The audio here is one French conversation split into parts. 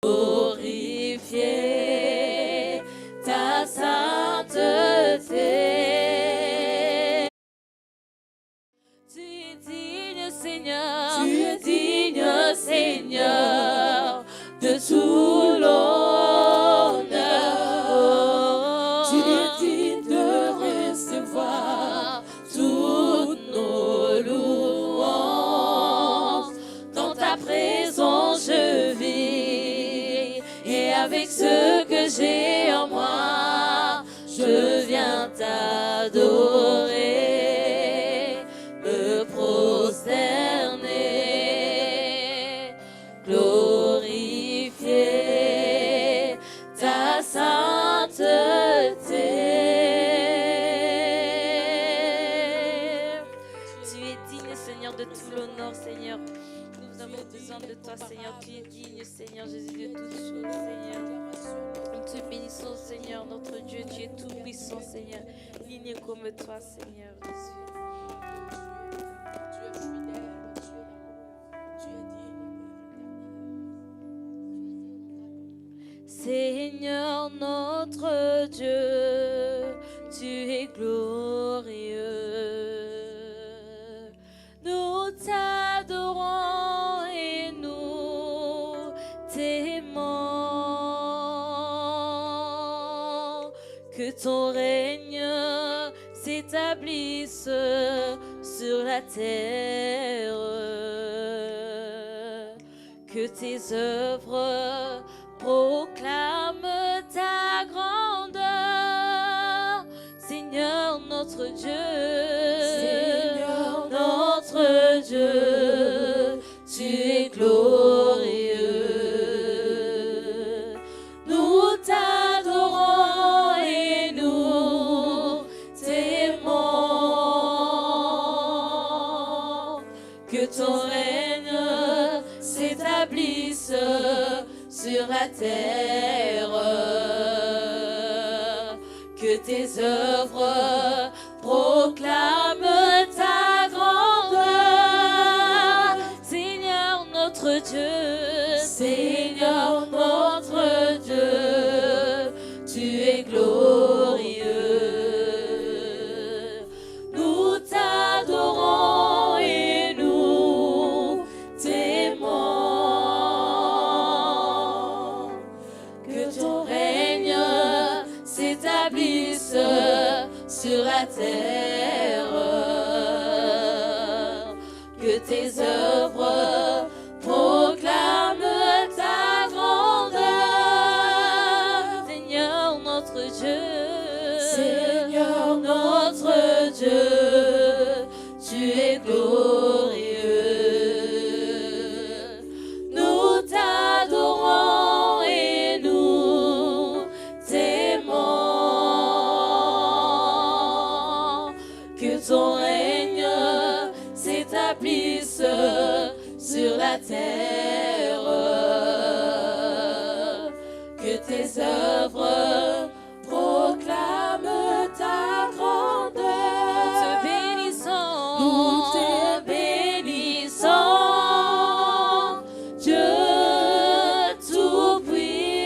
glorifier ta sainteté. Tu es digne, Seigneur, tu es digne, Seigneur, de tout l'honneur. Tu es digne de recevoir toutes nos louanges. Dans ta présence je vis, et avec ce que j'ai en moi, je viens t'adorer, me prosterner, glorifier ta sainteté. Tu es digne, Seigneur, de tout l'honneur, Seigneur. Nous avons besoin de toi, Seigneur. Tu es digne, Seigneur Jésus, de toutes choses, Seigneur. Nous te bénissons, Seigneur, notre Dieu. Tu es tout puissant, Seigneur. Digne comme toi, Seigneur Jésus. Tu es fidèle, tu es digne. Seigneur notre Dieu, tu es glorieux. Nous t'adorons et nous t'aimons. Que ton règne s'établisse sur la terre. Que tes œuvres proclament ta grandeur, Seigneur notre Dieu. Seigneur notre Dieu, tu es glorieux. Nous t'adorons et nous t'aimons. Que ton règne s'établisse sur la terre, que tes œuvres proclament ta grandeur, Seigneur notre Dieu, Seigneur notre Dieu, tu es glorieux. Nous t'adorons et nous t'aimons. Que ton règne s'établisse sur la terre, que tes œuvres proclament ta grandeur, Seigneur notre Dieu, Seigneur notre Dieu, tu es glorieux. Nous t'adorons et nous t'aimons. Que ton règne s'établisse sur la terre, que tes œuvres proclament ta grandeur. Nous te bénissons, nous te bénissons, Dieu tout-puissant.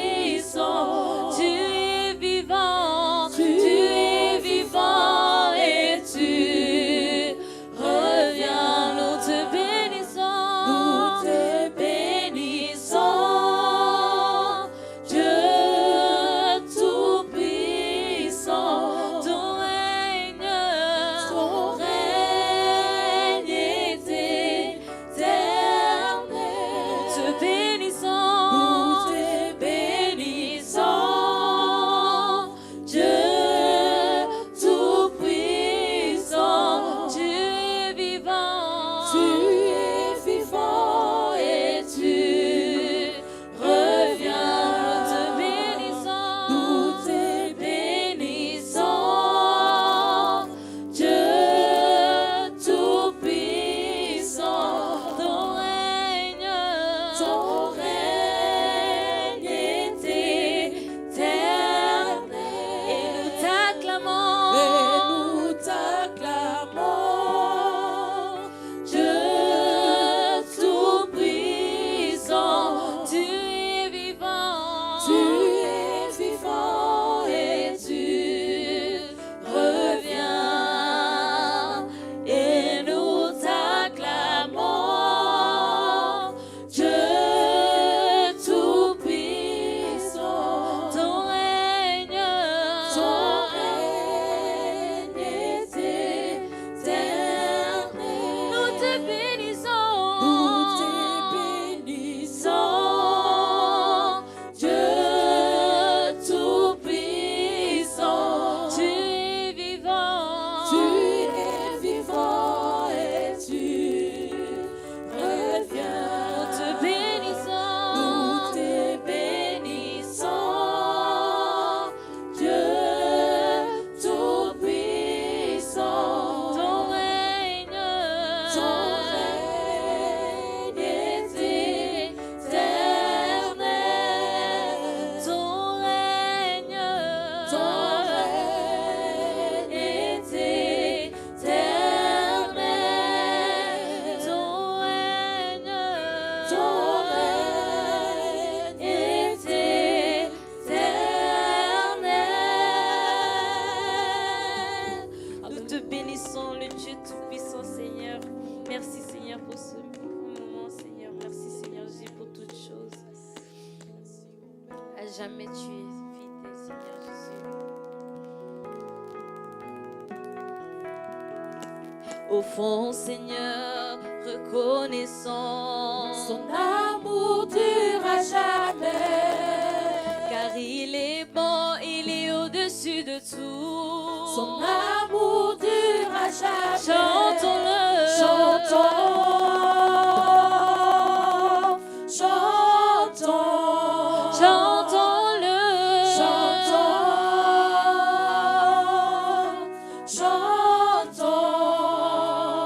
Tu es vivant, tu es vivant et tu reviens. Nous te bénissons, Dieu À jamais tu es fidèle, Seigneur Jésus. Au fond, Seigneur, reconnaissant Son amour durera jamais. car il est bon, il est au-dessus de tout. Son amour durera jamais. Chantons-le. Chantons. Chantons. Chantons-le. Chantons.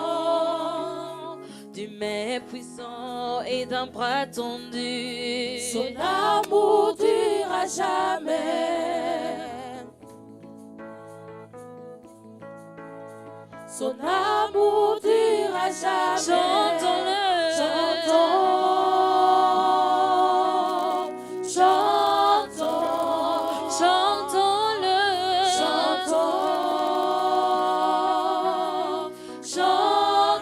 Chantons. Du main puissant et d'un bras tendu. Son amour durera jamais. Son amour durera jamais. Chantons-le. Chantons. Chantons. Chantons-le. Chantons.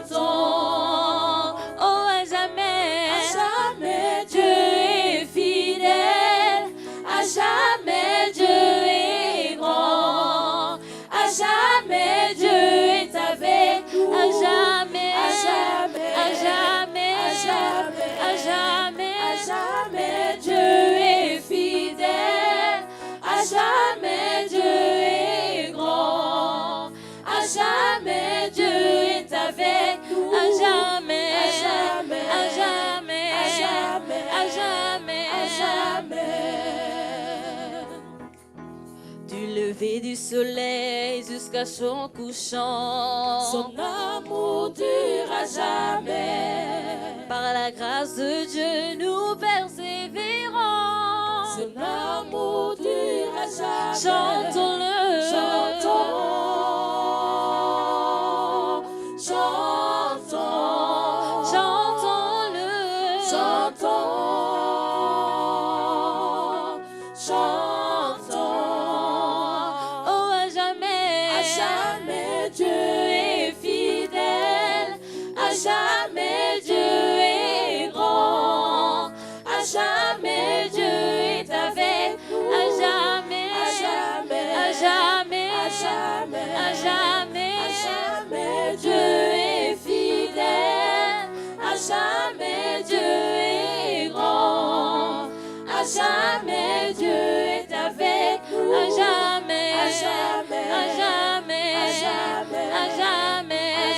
Chantons. Oh, à jamais. À jamais Dieu est fidèle. À jamais Dieu est grand. À jamais Dieu est avec nous. À jamais. À jamais. À jamais. À jamais. À jamais. À jamais Dieu est fidèle. À jamais Dieu est grand. À jamais Dieu est avec nous. À jamais. À jamais. À jamais. À jamais. À jamais. À jamais. Du lever du soleil jusqu'à son couchant. Son amour durera jamais. Par la grâce de Dieu, nous persévérons. Son amour durera jamais. Chantons-le. Chantons. Chantons. Chantons-le. Chantons. Chantons. Oh, à jamais. À jamais Dieu est fidèle. À jamais Dieu est grand. À jamais Dieu est avec nous. À jamais. À jamais. À jamais. À jamais. À jamais. À jamais Dieu est fidèle. À jamais Dieu est grand. À jamais Dieu est avec nous. À jamais. À jamais. À jamais. À jamais. À jamais. À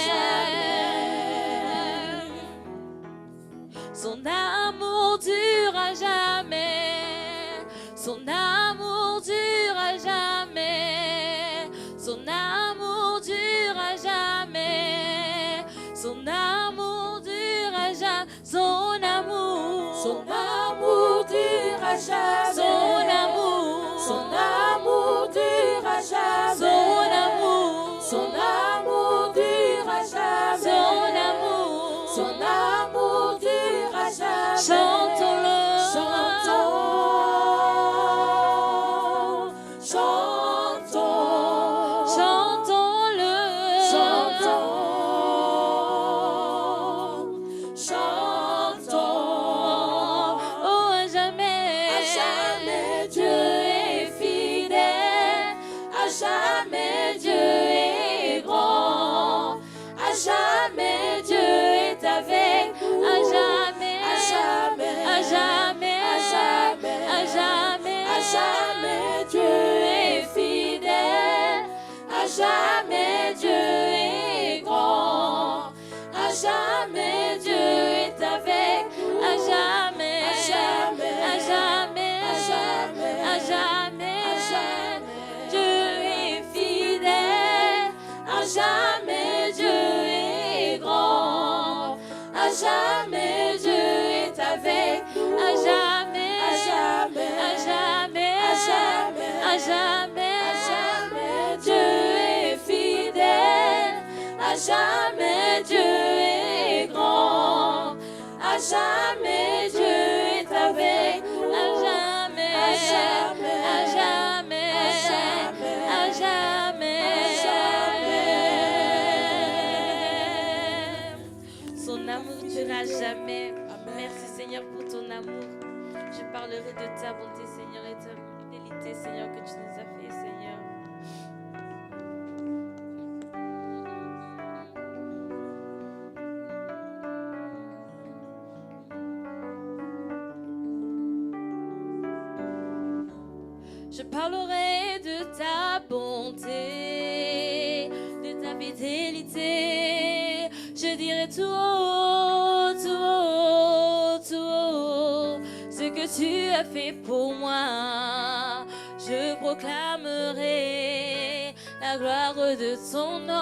jamais. Son amour dure à jamais. Son amour dure à jamais. Son amour dure à jamais. Son amour dure à jamais. Son amour. Son amour durera jamais. Son amour. Son amour durera jamais. Son amour. Son amour durera jamais. Son amour. Son amour durera jamais. Chantons-le. Chantons. Chantons. Chantons-le. Chantons. Chantons. Oh, à jamais. À jamais Dieu est fidèle. À jamais Dieu est grand. À jamais Dieu est avec nous. À jamais. À jamais. À jamais. À jamais. À jamais. À jamais Dieu est fidèle. À jamais Dieu est grand. À jamais Dieu est avec nous. À jamais. À jamais. À jamais. À jamais. À jamais. À jamais. Dieu est fidèle. À jamais Dieu est grand. À jamais Dieu est avec nous. À jamais. À jamais. À jamais. À jamais. À jamais. À jamais Dieu est fidèle. À jamais Dieu est grand. À jamais Dieu est avec nous. À jamais. À jamais. À jamais. À jamais. À jamais. À jamais. Son amour durera jamais. Amen. Merci Seigneur pour ton amour. Je parlerai de ta bonté, Seigneur, et de ta fidélité, Seigneur, que tu nous as fait, Seigneur. Je parlerai de ta bonté, de ta fidélité. Je dirai tout haut, tout haut, tout haut, ce que tu as fait pour moi. Je proclamerai la gloire de ton nom.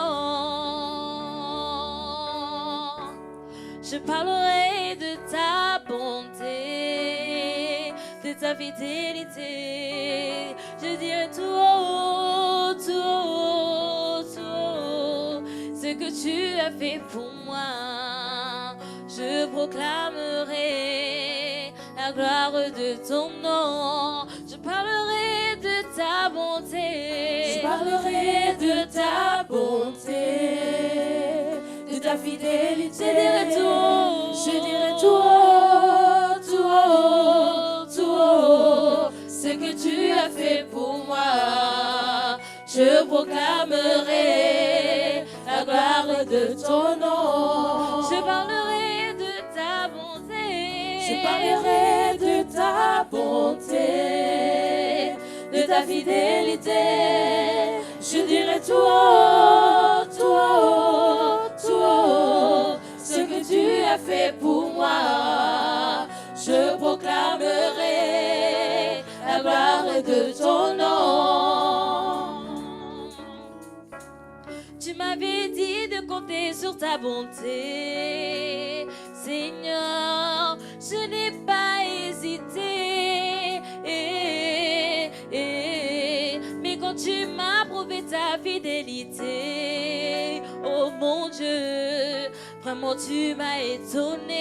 Je parlerai de ta bonté, de ta fidélité. Je dirai tout haut, tout haut, tout haut, ce que tu as fait pour moi. Je proclamerai la gloire de ton nom. Je parlerai de ta bonté. Je parlerai de ta bonté, de ta fidélité. Je dirai tout haut, tout haut, tout haut, ce que tu as fait pour moi. Je proclamerai la gloire de ton nom. Je parlerai de ta bonté. Je parlerai de ta bonté, de ta fidélité. Je dirai tout haut, tout haut, tout haut, ce que tu as fait pour moi. Je proclamerai la gloire de ton nom. Tu m'avais dit de compter sur ta bonté, Seigneur, je n'ai pas hésité. Mais quand tu m'as prouvé ta fidélité, oh mon Dieu, vraiment tu m'as étonné.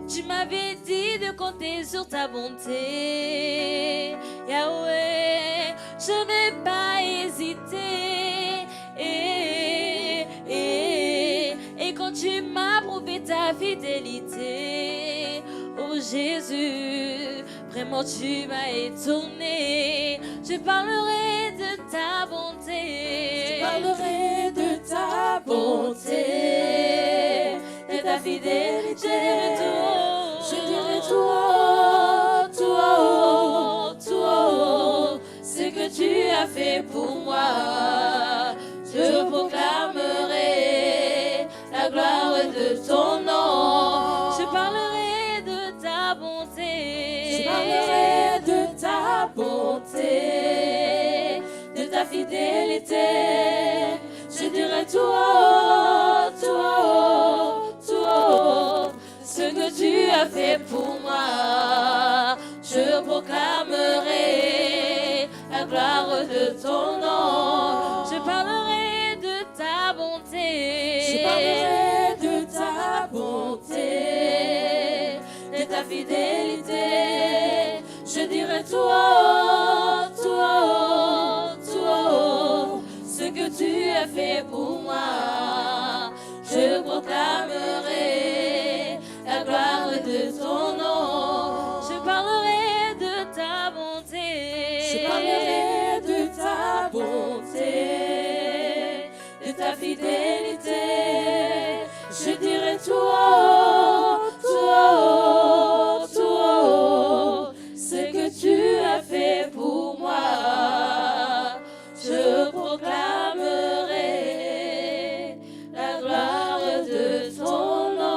Tu m'avais dit de compter sur ta bonté, Yahweh, je n'ai pas hésité. Et quand tu m'as prouvé ta fidélité, oh Jésus, vraiment tu m'as étonné. Je parlerai de ta bonté. Je parlerai de ta bonté, de ta fidélité. Je dirai tout haut, tout haut, tout haut, ce que tu as fait pour moi. Je proclamerai la gloire de ton nom. Je parlerai de ta bonté. Je parlerai de ta bonté, de ta fidélité. Je dirai tout haut, tout haut, tout haut, ce que tu as fait pour moi. Je proclamerai la gloire de ton nom. Je parlerai de ta bonté. Je parlerai de ta bonté, de ta fidélité. Je dirai tout haut, tout haut, tout haut, ce que tu as fait pour moi. Je proclamerai la gloire de ton nom. Je parlerai de ta bonté. Je parlerai de ta bonté, de ta fidélité. Je dirai tout haut, tout haut, tout haut, ce que tu as fait pour moi. Je proclamerai la gloire de ton nom.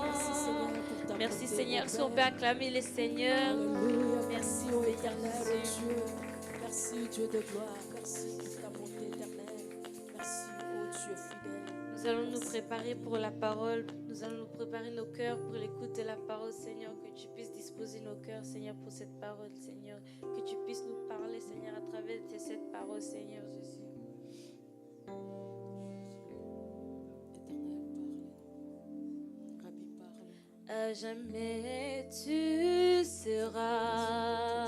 Merci Seigneur pour ta Merci bonté. Seigneur. Si on peut acclamer les Seigneurs. Alléluia. Merci, Merci, ô Seigneur éternel Jésus. Dieu. Merci, Dieu de gloire. Merci pour ta bonté éternelle. Merci, ô Dieu fidèle. Nous allons nous préparer pour la parole. Nous allons nous préparer nos cœurs pour l'écoute de la parole, Seigneur. Que tu puisses disposer nos cœurs, Seigneur, pour cette parole, Seigneur. Que tu puisses nous parler, Seigneur, à travers cette parole, Seigneur Jésus. Rabbi, parle. À jamais tu seras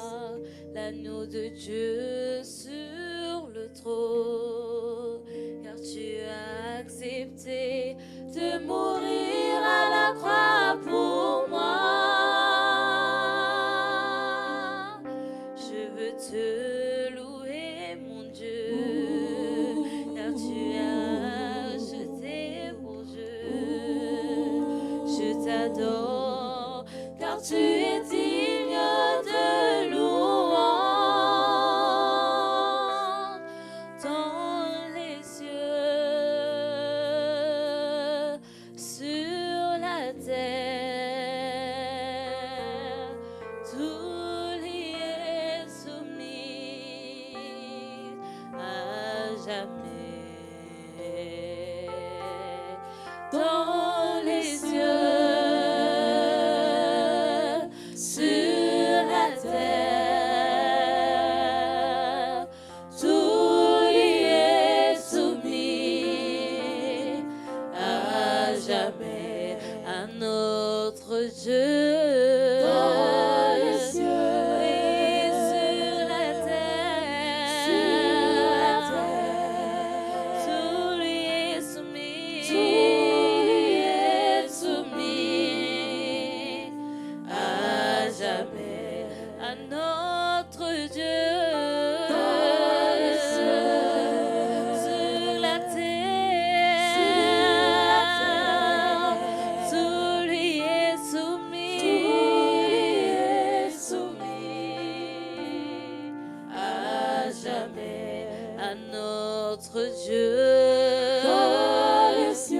l'agneau de Dieu sur le trône, car tu as accepté de mourir à la croix pour moi. Je veux te louer, mon Dieu, car tu as jeté mon jeu. Je t'adore, car tu es digne de louange. Dans les cieux, sur la terre, tout y est soumis à jamais. Dans les cieux, sur la terre, tout y est soumis à jamais à notre Dieu. Dans les cieux, et sur la terre, tout y est soumis, à jamais à notre Dieu. Dans les cieux, sur la terre, tout lui est soumis, à jamais à notre Dieu. dans les cieux,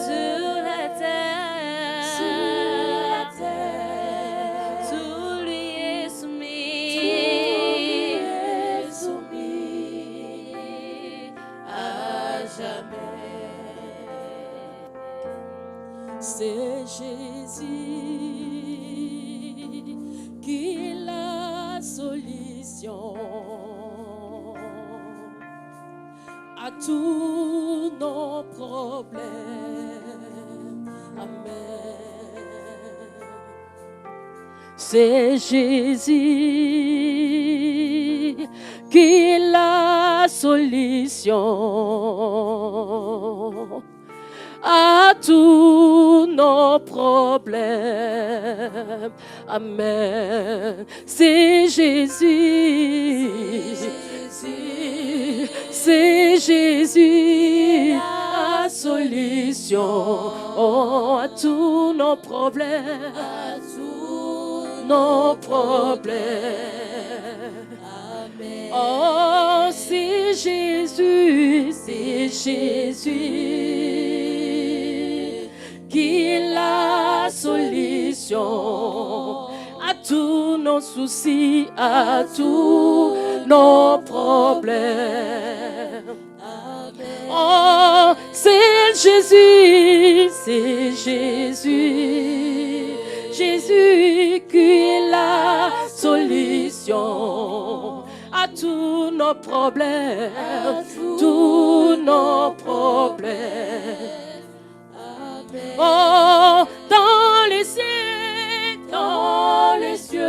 Sur la terre, tout lui est soumis, à jamais. C'est Jésus qui est la solution à tous nos problèmes. Amen. C'est Jésus qui est la solution à tous nos problèmes. Amen. C'est Jésus. C'est Jésus la solution à tous nos problèmes. Nos problèmes. Oh, c'est Jésus, qui est la solution à tous nos soucis, à tous nos problèmes. Oh, c'est Jésus, Jésus qui est la solution à tous nos problèmes, tous nos problèmes. Oh, dans les cieux, dans les cieux,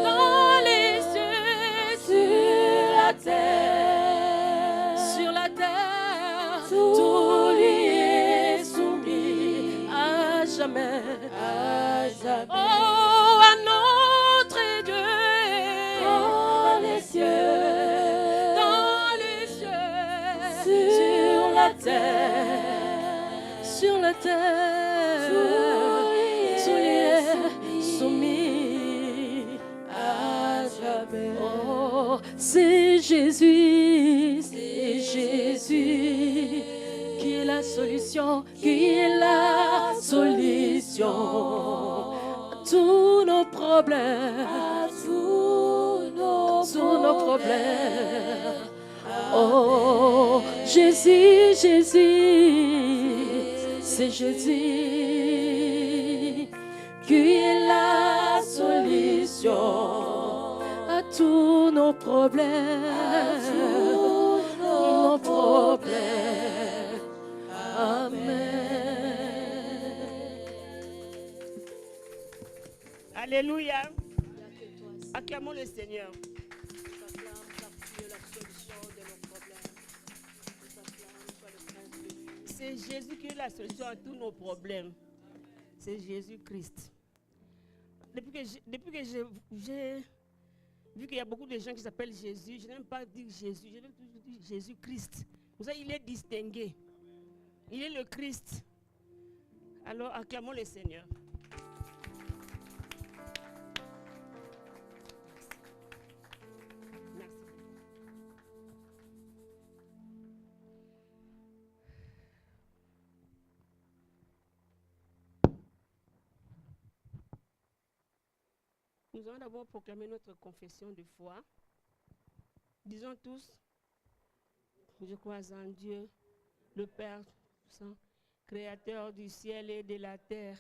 dans les cieux, sur la terre, tout lui est soumis à jamais, Oh, à notre Dieu, dans les cieux, sur la terre, tout lui est soumis à jamais. Oh, c'est Jésus, qui est la solution, à tous nos problèmes, tous nos problèmes. Oh, Jésus, c'est Jésus qui est la solution à tous nos problèmes, nos problèmes. Amen. Alléluia. Acclamons le Seigneur. c'est Jésus qui est la solution à tous nos problèmes. C'est Jésus-Christ. Depuis que j'ai vu qu'il y a beaucoup de gens qui s'appellent Jésus, je n'aime pas dire Jésus, je vais toujours dire Jésus-Christ. Pour ça, il est distingué. Il est le Christ. Alors, acclamons le Seigneur. Merci. Nous allons d'abord proclamer notre confession de foi. Disons tous, je crois en Dieu, le Père Saint, Créateur du ciel et de la terre.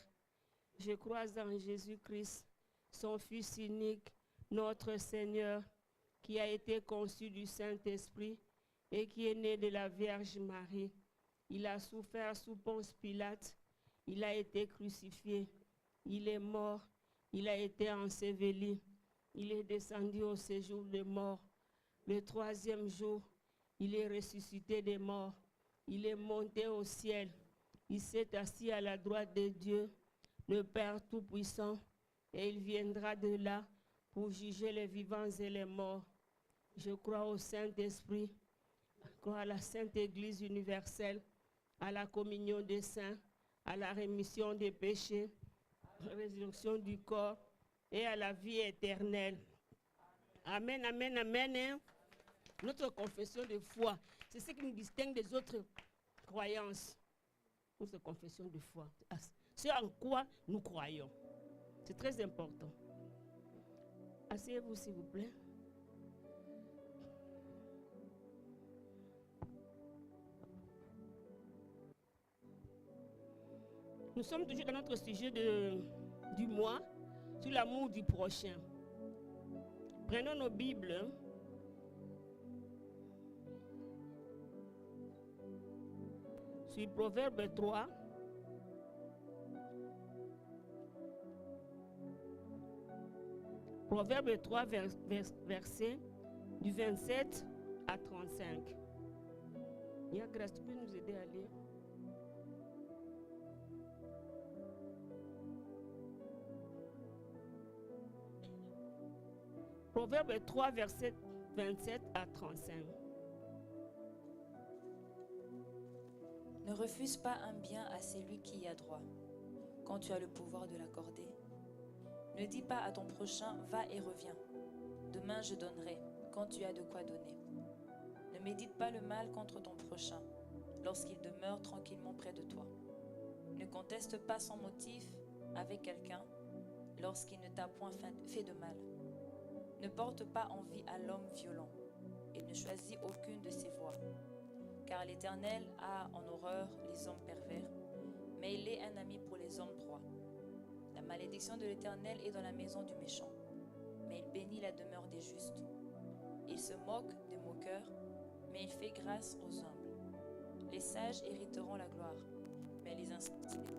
Je crois en Jésus-Christ, son Fils unique, notre Seigneur, qui a été conçu du Saint-Esprit et qui est né de la Vierge Marie. Il a souffert sous Ponce Pilate, il a été crucifié, il est mort, il a été enseveli, il est descendu au séjour des morts. Le troisième jour, il est ressuscité des morts, il est monté au ciel, il s'est assis à la droite de Dieu, le Père Tout-Puissant, et il viendra de là pour juger les vivants et les morts. Je crois au Saint-Esprit, je crois à la Sainte Église universelle, à la communion des saints, à la rémission des péchés, à la résurrection du corps et à la vie éternelle. Amen, amen, amen. Hein? Notre confession de foi, c'est ce qui nous distingue des autres croyances. Notre confession de foi, c'est en quoi nous croyons. C'est très important. Asseyez-vous, s'il vous plaît. Nous sommes toujours dans notre sujet du mois, sur l'amour du prochain. Prenons nos Bibles. Sur Proverbe 3. Proverbe 3, verset du 27 à 35. Nia Grâce, tu peux nous aider à lire? Proverbe 3, verset 27 à 35. Ne refuse pas un bien à celui qui y a droit, quand tu as le pouvoir de l'accorder. Ne dis pas à ton prochain, va et reviens. Demain je donnerai, quand tu as de quoi donner. Ne médite pas le mal contre ton prochain, lorsqu'il demeure tranquillement près de toi. Ne conteste pas sans motif avec quelqu'un, lorsqu'il ne t'a point fait de mal. Ne porte pas envie à l'homme violent, et ne choisis aucune de ses voies. Car l'Éternel a en horreur les hommes pervers, mais il est un ami pour les hommes droits. La malédiction de l'Éternel est dans la maison du méchant, mais il bénit la demeure des justes. Il se moque des moqueurs, mais il fait grâce aux humbles. Les sages hériteront la gloire, mais les insensibles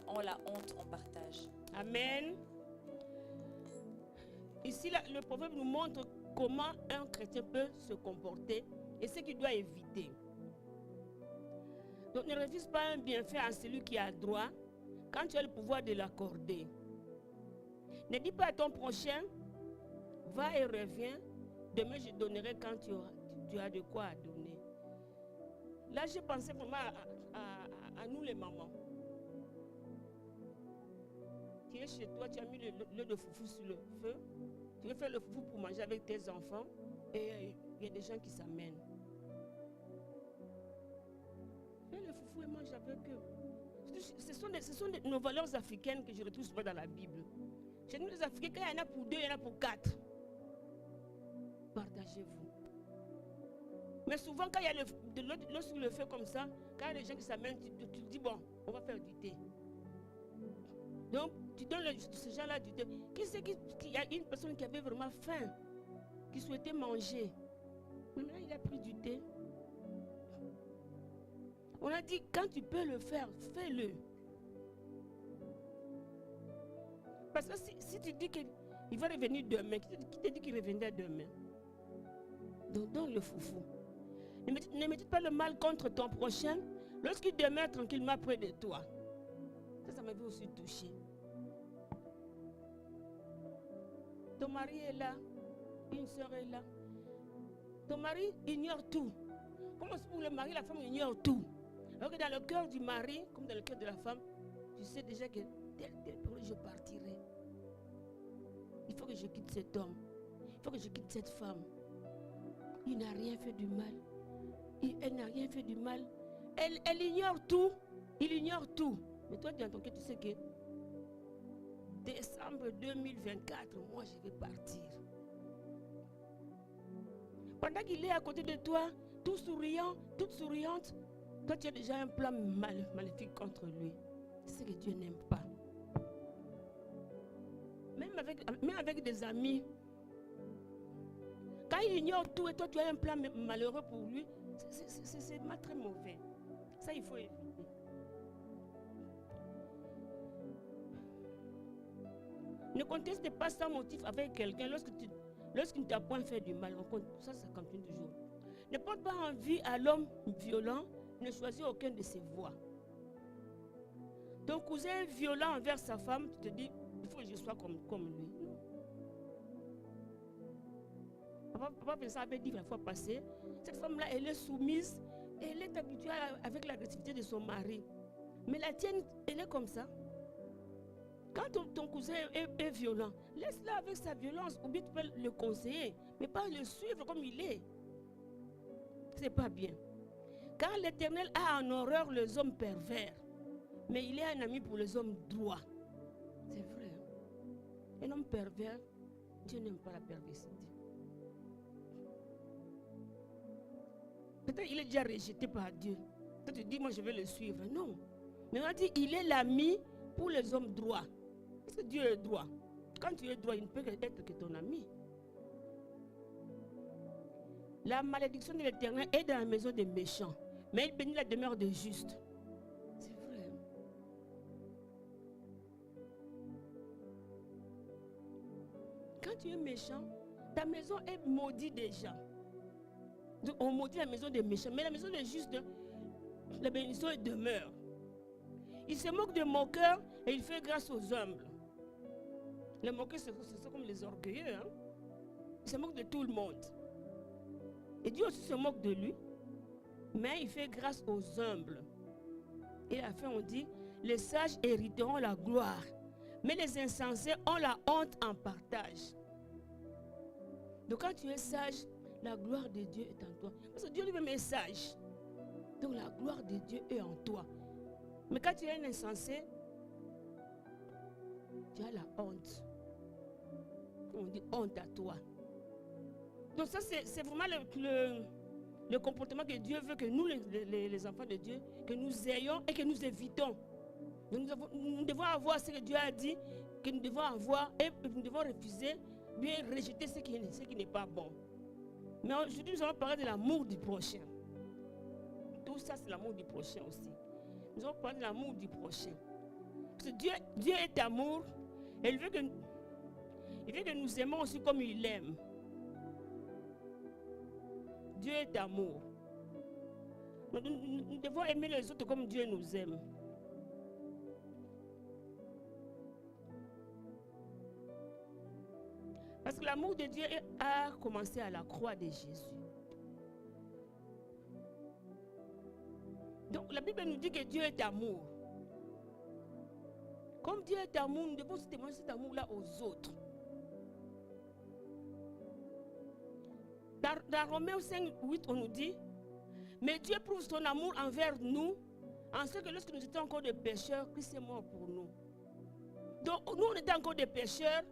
ont la honte en partage. Amen. Ici, le proverbe nous montre comment un chrétien peut se comporter et ce qu'il doit éviter. Donc ne refuse pas un bienfait à celui qui a droit quand tu as le pouvoir de l'accorder. Ne dis pas à ton prochain, va et reviens, demain je donnerai quand tu as de quoi donner. Là, j'ai pensé vraiment à nous les mamans. Tu es chez toi, tu as mis l'œuf de foufou sur le feu, tu veux faire le foufou pour manger avec tes enfants et il y a des gens qui s'amènent. Fais le foufou et mange avec eux. Ce sont nos valeurs africaines que je retrouve souvent dans la Bible. Chez nous les Africains, quand il y en a pour 2, il y en a pour 4. Partagez-vous. Mais souvent, quand il y a de l'eau sur le feu comme ça, quand il y a des gens qui s'amènent, tu te dis, bon, on va faire du thé. Donc, tu donnes ce genre-là du thé. Qui c'est qu'il y a une personne qui avait vraiment faim, qui souhaitait manger? Maintenant, il a pris du thé. On a dit, quand tu peux le faire, fais-le. Parce que si tu dis qu'il va revenir demain, qui te dit qu'il reviendra demain? Donc donne le foufou. Ne médite pas le mal contre ton prochain Lorsqu'il demeure tranquillement près de toi. Ça m'avait aussi touché. Ton mari est là, une soeur est là. Ton mari ignore tout. Comment c'est pour le mari, la femme ignore tout. Alors que dans le cœur du mari, comme dans le cœur de la femme, tu sais déjà que tel période je partirai. Il faut que je quitte cet homme. Il faut que je quitte cette femme. Il n'a rien fait du mal. Elle n'a rien fait du mal. Elle ignore tout. Il ignore tout. Mais toi, dans ton cœur, tu sais que décembre 2024, moi, je vais partir. Pendant qu'il est à côté de toi, tout souriant, toute souriante, toi, tu as déjà un plan maléfique contre lui. C'est ce que Dieu n'aime pas. Même avec des amis, quand il ignore tout et toi, tu as un plan malheureux pour lui, c'est très mauvais. Ça, il faut éviter. Ne conteste pas sans motif avec quelqu'un lorsqu'il ne t'a point fait du mal. Ça continue toujours. Ne porte pas envie à l'homme violent, ne choisis aucun de ses voies. Ton cousin est violent envers sa femme, tu te dis, il faut que je sois comme lui. Papa Vincent avait dit la fois passée, cette femme-là, elle est soumise, et elle est habituée avec l'agressivité de son mari. Mais la tienne, elle est comme ça. Quand ton cousin est violent, laisse-le avec sa violence, ou bien tu peux le conseiller, mais pas le suivre comme il est. C'est pas bien. Car l'Éternel a en horreur les hommes pervers, mais il est un ami pour les hommes droits. C'est vrai. Un homme pervers, Dieu n'aime pas la perversité. Peut-être qu'il est déjà rejeté par Dieu. Toi tu dis, moi je vais le suivre. Non. Mais on dit, il est l'ami pour les hommes droits. Parce que Dieu est droit. Quand tu es droit, il ne peut être que ton ami. La malédiction de l'Éternel est dans la maison des méchants, mais il bénit la demeure des justes. C'est vrai. Quand tu es méchant, ta maison est maudite déjà. Donc, on maudit la maison des méchants, mais la maison des justes, la bénédiction demeure. Il se moque des moqueurs et il fait grâce aux humbles. Les moqueurs, c'est comme les orgueilleux. Hein? Il se moque de tout le monde. Et Dieu aussi se moque de lui, mais il fait grâce aux humbles. Et à la fin, on dit, les sages hériteront la gloire, mais les insensés ont la honte en partage. Donc quand tu es sage, la gloire de Dieu est en toi. Parce que Dieu lui-même est sage. Donc la gloire de Dieu est en toi. Mais quand tu es un insensé, tu as la honte. On dit honte à toi. Donc ça, c'est vraiment le comportement que Dieu veut que nous, les enfants de Dieu, que nous ayons et que nous évitons. Nous devons avoir ce que Dieu a dit, que nous devons avoir, et nous devons refuser, bien rejeter ce qui n'est pas bon. Mais aujourd'hui, nous allons parler de l'amour du prochain. Tout ça, c'est l'amour du prochain aussi. Nous allons parler de l'amour du prochain. Parce que Dieu est amour, et il veut que nous aimons aussi comme il aime. Dieu est amour. Nous devons aimer les autres comme Dieu nous aime. Parce que l'amour de Dieu a commencé à la croix de Jésus. Donc la Bible nous dit que Dieu est amour. Comme Dieu est amour, nous devons témoigner cet amour-là aux autres. Dans Romains 5, 8, on nous dit, mais Dieu prouve son amour envers nous, en ce que lorsque nous étions encore des pécheurs, Christ est mort pour nous. Donc nous, on était encore des pécheurs,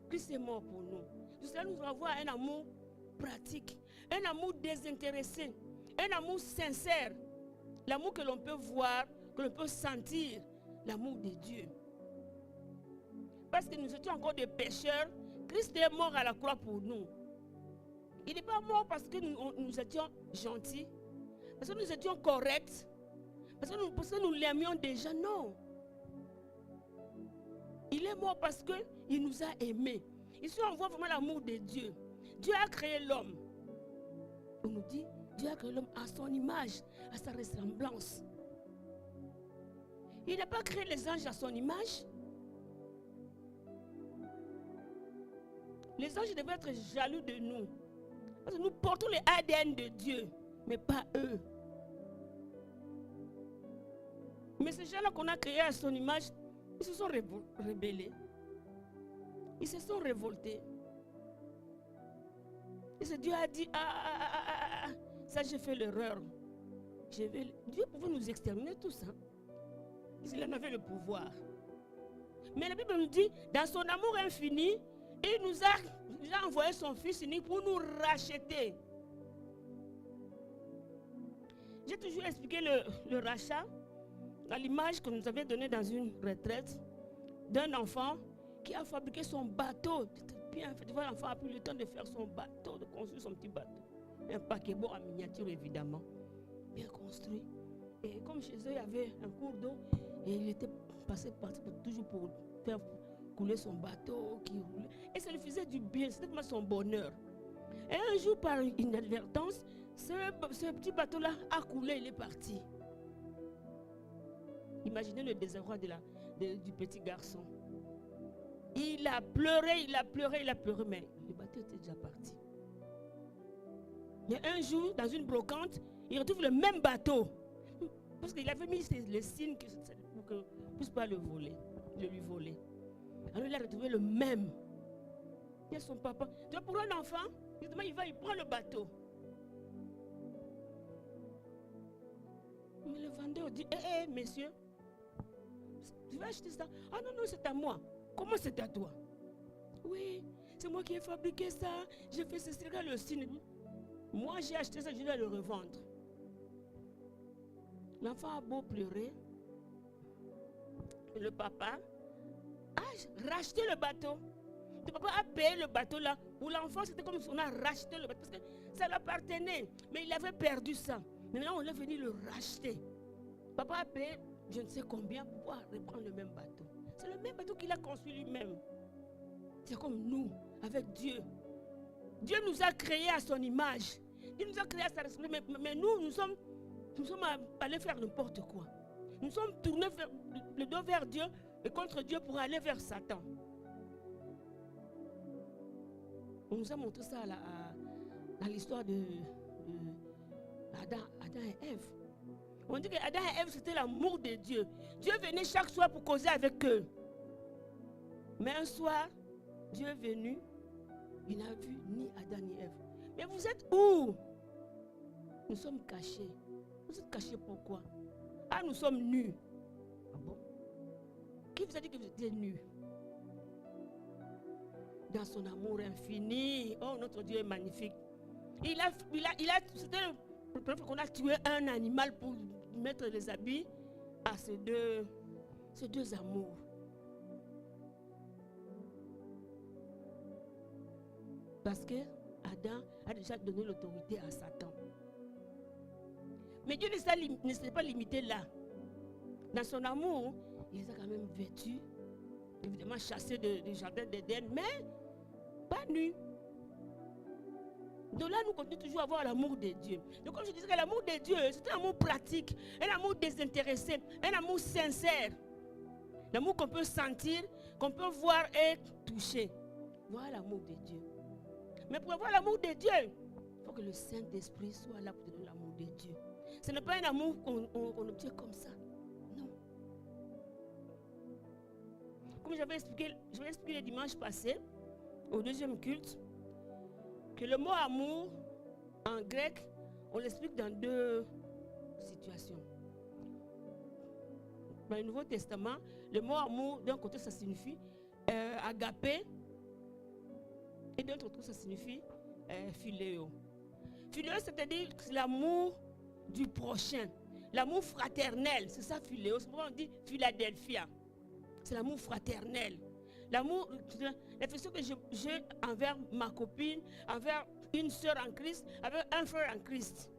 Christ est mort pour nous. Tout cela nous renvoie à un amour pratique, un amour désintéressé, un amour sincère, l'amour que l'on peut voir, que l'on peut sentir, l'amour de Dieu. Parce que nous étions encore des pécheurs, Christ est mort à la croix pour nous. Il n'est pas mort parce que nous étions gentils, parce que nous étions corrects, parce que nous l'aimions déjà. Non. Il est mort parce qu'il nous a aimés. Ici, on voit vraiment l'amour de Dieu. Dieu a créé l'homme. On nous dit, Dieu a créé l'homme à son image, à sa ressemblance. Il n'a pas créé les anges à son image. Les anges devaient être jaloux de nous. Parce que nous portons les ADN de Dieu, mais pas eux. Mais ces gens-là qu'on a créés à son image, ils se sont rebellés. Ils se sont révoltés. Et Dieu a dit, ça j'ai fait l'erreur. Dieu pouvait nous exterminer tous. Hein? Il en avait le pouvoir. Mais la Bible nous dit, dans son amour infini, il nous a envoyé son Fils unique pour nous racheter. J'ai toujours expliqué le rachat à l'image que nous avions donnée dans une retraite d'un enfant qui a fabriqué son bateau. Bien fait, l'enfant a pris le temps de faire son bateau, de construire son petit bateau. Un paquebot en miniature, évidemment. Bien construit. Et comme chez eux, il y avait un cours d'eau, et il était passé toujours pour faire couler son bateau qui roulait. Et ça lui faisait du bien, c'était vraiment son bonheur. Et un jour, par inadvertance, ce petit bateau-là a coulé, il est parti. Imaginez le désarroi du petit garçon. Il a pleuré, mais le bateau était déjà parti. Et un jour, dans une brocante, il retrouve le même bateau. Parce qu'il avait mis les signes pour qu'on ne puisse pas le lui voler. Alors il a retrouvé le même. Il y a son papa. Tu vois, pour un enfant, il prend le bateau. Mais le vendeur dit, messieurs, tu vas acheter ça? Ah non, c'est à moi. Comment c'est à toi? Oui, c'est moi qui ai fabriqué ça. J'ai fait ceci, regarde le signe. Moi, j'ai acheté ça, je dois le revendre. L'enfant a beau pleurer. Le papa a racheté le bateau. Le papa a payé le bateau là. Pour l'enfant, c'était comme si on a racheté le bateau. Parce que ça l'appartenait. Mais il avait perdu ça. Maintenant, on est venu le racheter. Papa a payé je ne sais combien pour pouvoir reprendre le même bateau. C'est le même bateau qu'il a construit lui-même. C'est comme nous, avec Dieu. Dieu nous a créés à son image. Il nous a créés à sa ressemblance. Mais nous sommes allés faire n'importe quoi. Nous sommes tournés le dos vers Dieu et contre Dieu pour aller vers Satan. On nous a montré ça dans l'histoire de Adam et Ève. On dit que Adam et Ève, c'était l'amour de Dieu. Dieu venait chaque soir pour causer avec eux. Mais un soir, Dieu est venu, il n'a vu ni Adam ni Ève. Mais vous êtes où? Nous sommes cachés. Vous êtes cachés pourquoi? Ah, nous sommes nus. Ah bon? Qui vous a dit que vous étiez nus? Dans son amour infini. Oh, notre Dieu est magnifique. C'était le problème qu'on a tué un animal pour mettre les habits à ces deux amours. Parce que Adam a déjà donné l'autorité à Satan. Mais Dieu ne s'est pas limité là. Dans son amour, il les a quand même vêtus, évidemment chassés du jardin d'Éden, mais pas nus. Donc là, nous continuons toujours à avoir l'amour de Dieu. Donc comme je disais, l'amour de Dieu, c'est un amour pratique, un amour désintéressé, un amour sincère. L'amour qu'on peut sentir, qu'on peut voir et toucher. Voilà l'amour de Dieu. Mais pour avoir l'amour de Dieu, il faut que le Saint-Esprit soit là pour te donner l'amour de Dieu. Ce n'est pas un amour qu'on obtient comme ça. Non. Comme j'avais expliqué le dimanche passé, au deuxième culte, que le mot amour, en grec, on l'explique dans deux situations. Dans le Nouveau Testament, le mot amour, d'un côté, ça signifie agapé, et d'un autre côté, ça signifie philéo. Philéo, c'est-à-dire que c'est l'amour du prochain, l'amour fraternel, c'est ça philéo. C'est pourquoi on dit Philadelphia. C'est l'amour fraternel. L'amour, l'affection que j'ai envers ma copine, envers une soeur en Christ, envers un frère en Christ.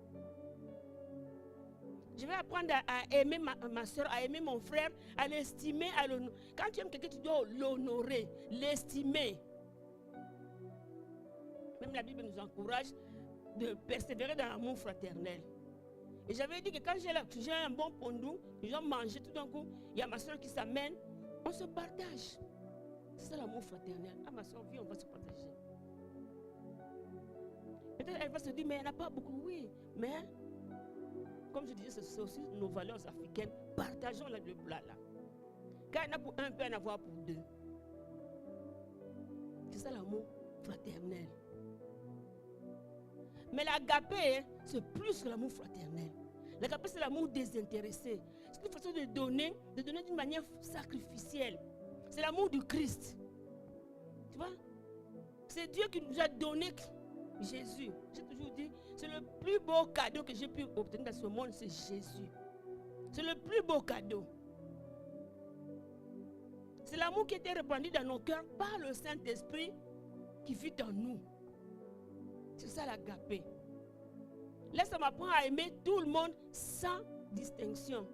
Je vais apprendre à aimer ma soeur, à aimer mon frère, à l'estimer, à l'honorer. Quand tu aimes quelqu'un, tu dois l'honorer, l'estimer. Même la Bible nous encourage de persévérer dans l'amour fraternel. Et j'avais dit que quand j'ai un bon pondou, les gens mangent tout d'un coup, il y a ma soeur qui s'amène, on se partage. C'est ça l'amour fraternel. Ah, ma soeur, viens, on va se partager. Peut-être elle va se dire, mais elle n'a pas beaucoup. Oui, mais comme je disais, c'est aussi nos valeurs africaines. Partageons le plat là. Quand il y en a pour un, il peut y en avoir pour deux. C'est ça l'amour fraternel. Mais l'agapé, c'est plus que l'amour fraternel. L'agapé, c'est l'amour désintéressé. C'est une façon de donner d'une manière sacrificielle. C'est l'amour du Christ. Tu vois? C'est Dieu qui nous a donné Jésus. J'ai toujours dit, c'est le plus beau cadeau que j'ai pu obtenir dans ce monde, c'est Jésus. C'est le plus beau cadeau. C'est l'amour qui était répandu dans nos cœurs par le Saint-Esprit qui vit en nous. C'est ça l'agapé. Là, ça m'apprend à aimer tout le monde sans distinction.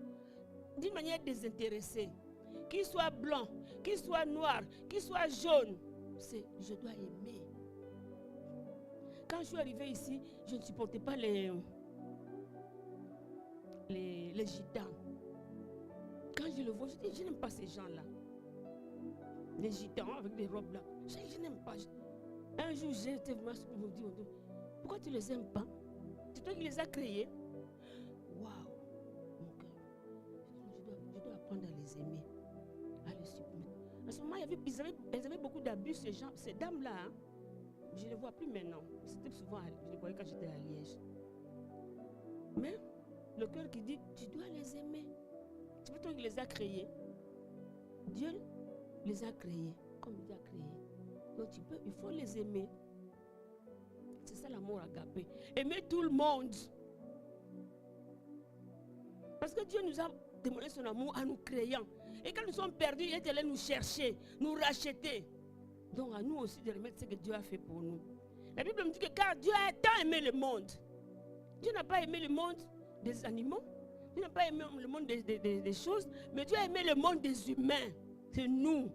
D'une manière désintéressée. Qu'il soit blanc, qu'il soit noir, qu'il soit jaune. Je dois aimer. Quand je suis arrivée ici, je ne supportais pas les gitans. Quand je le vois, je dis, je n'aime pas ces gens-là. Les gitans avec des robes là. Je n'aime pas. Un jour, j'ai été vraiment me dire, pourquoi tu ne les aimes pas? C'est toi qui les as créés. Waouh, mon cœur. Je dois apprendre à les aimer, à les supprimer. À ce moment, ils avaient beaucoup d'abus, ces dames-là. Hein? Je ne les vois plus maintenant. C'était souvent, je les voyais quand j'étais à Liège. Mais le cœur qui dit, tu dois les aimer. C'est toi qui les as créés. Dieu les a créés comme il les a créés. Donc il faut les aimer. C'est ça l'amour agapé. Aimer tout le monde. Parce que Dieu nous a démontré son amour en nous créant. Et quand nous sommes perdus, il est allé nous chercher, nous racheter. Donc à nous aussi de remettre ce que Dieu a fait pour nous. La Bible me dit que car Dieu a tant aimé le monde. Dieu n'a pas aimé le monde des animaux. Dieu n'a pas aimé le monde des choses. Mais Dieu a aimé le monde des humains. C'est nous.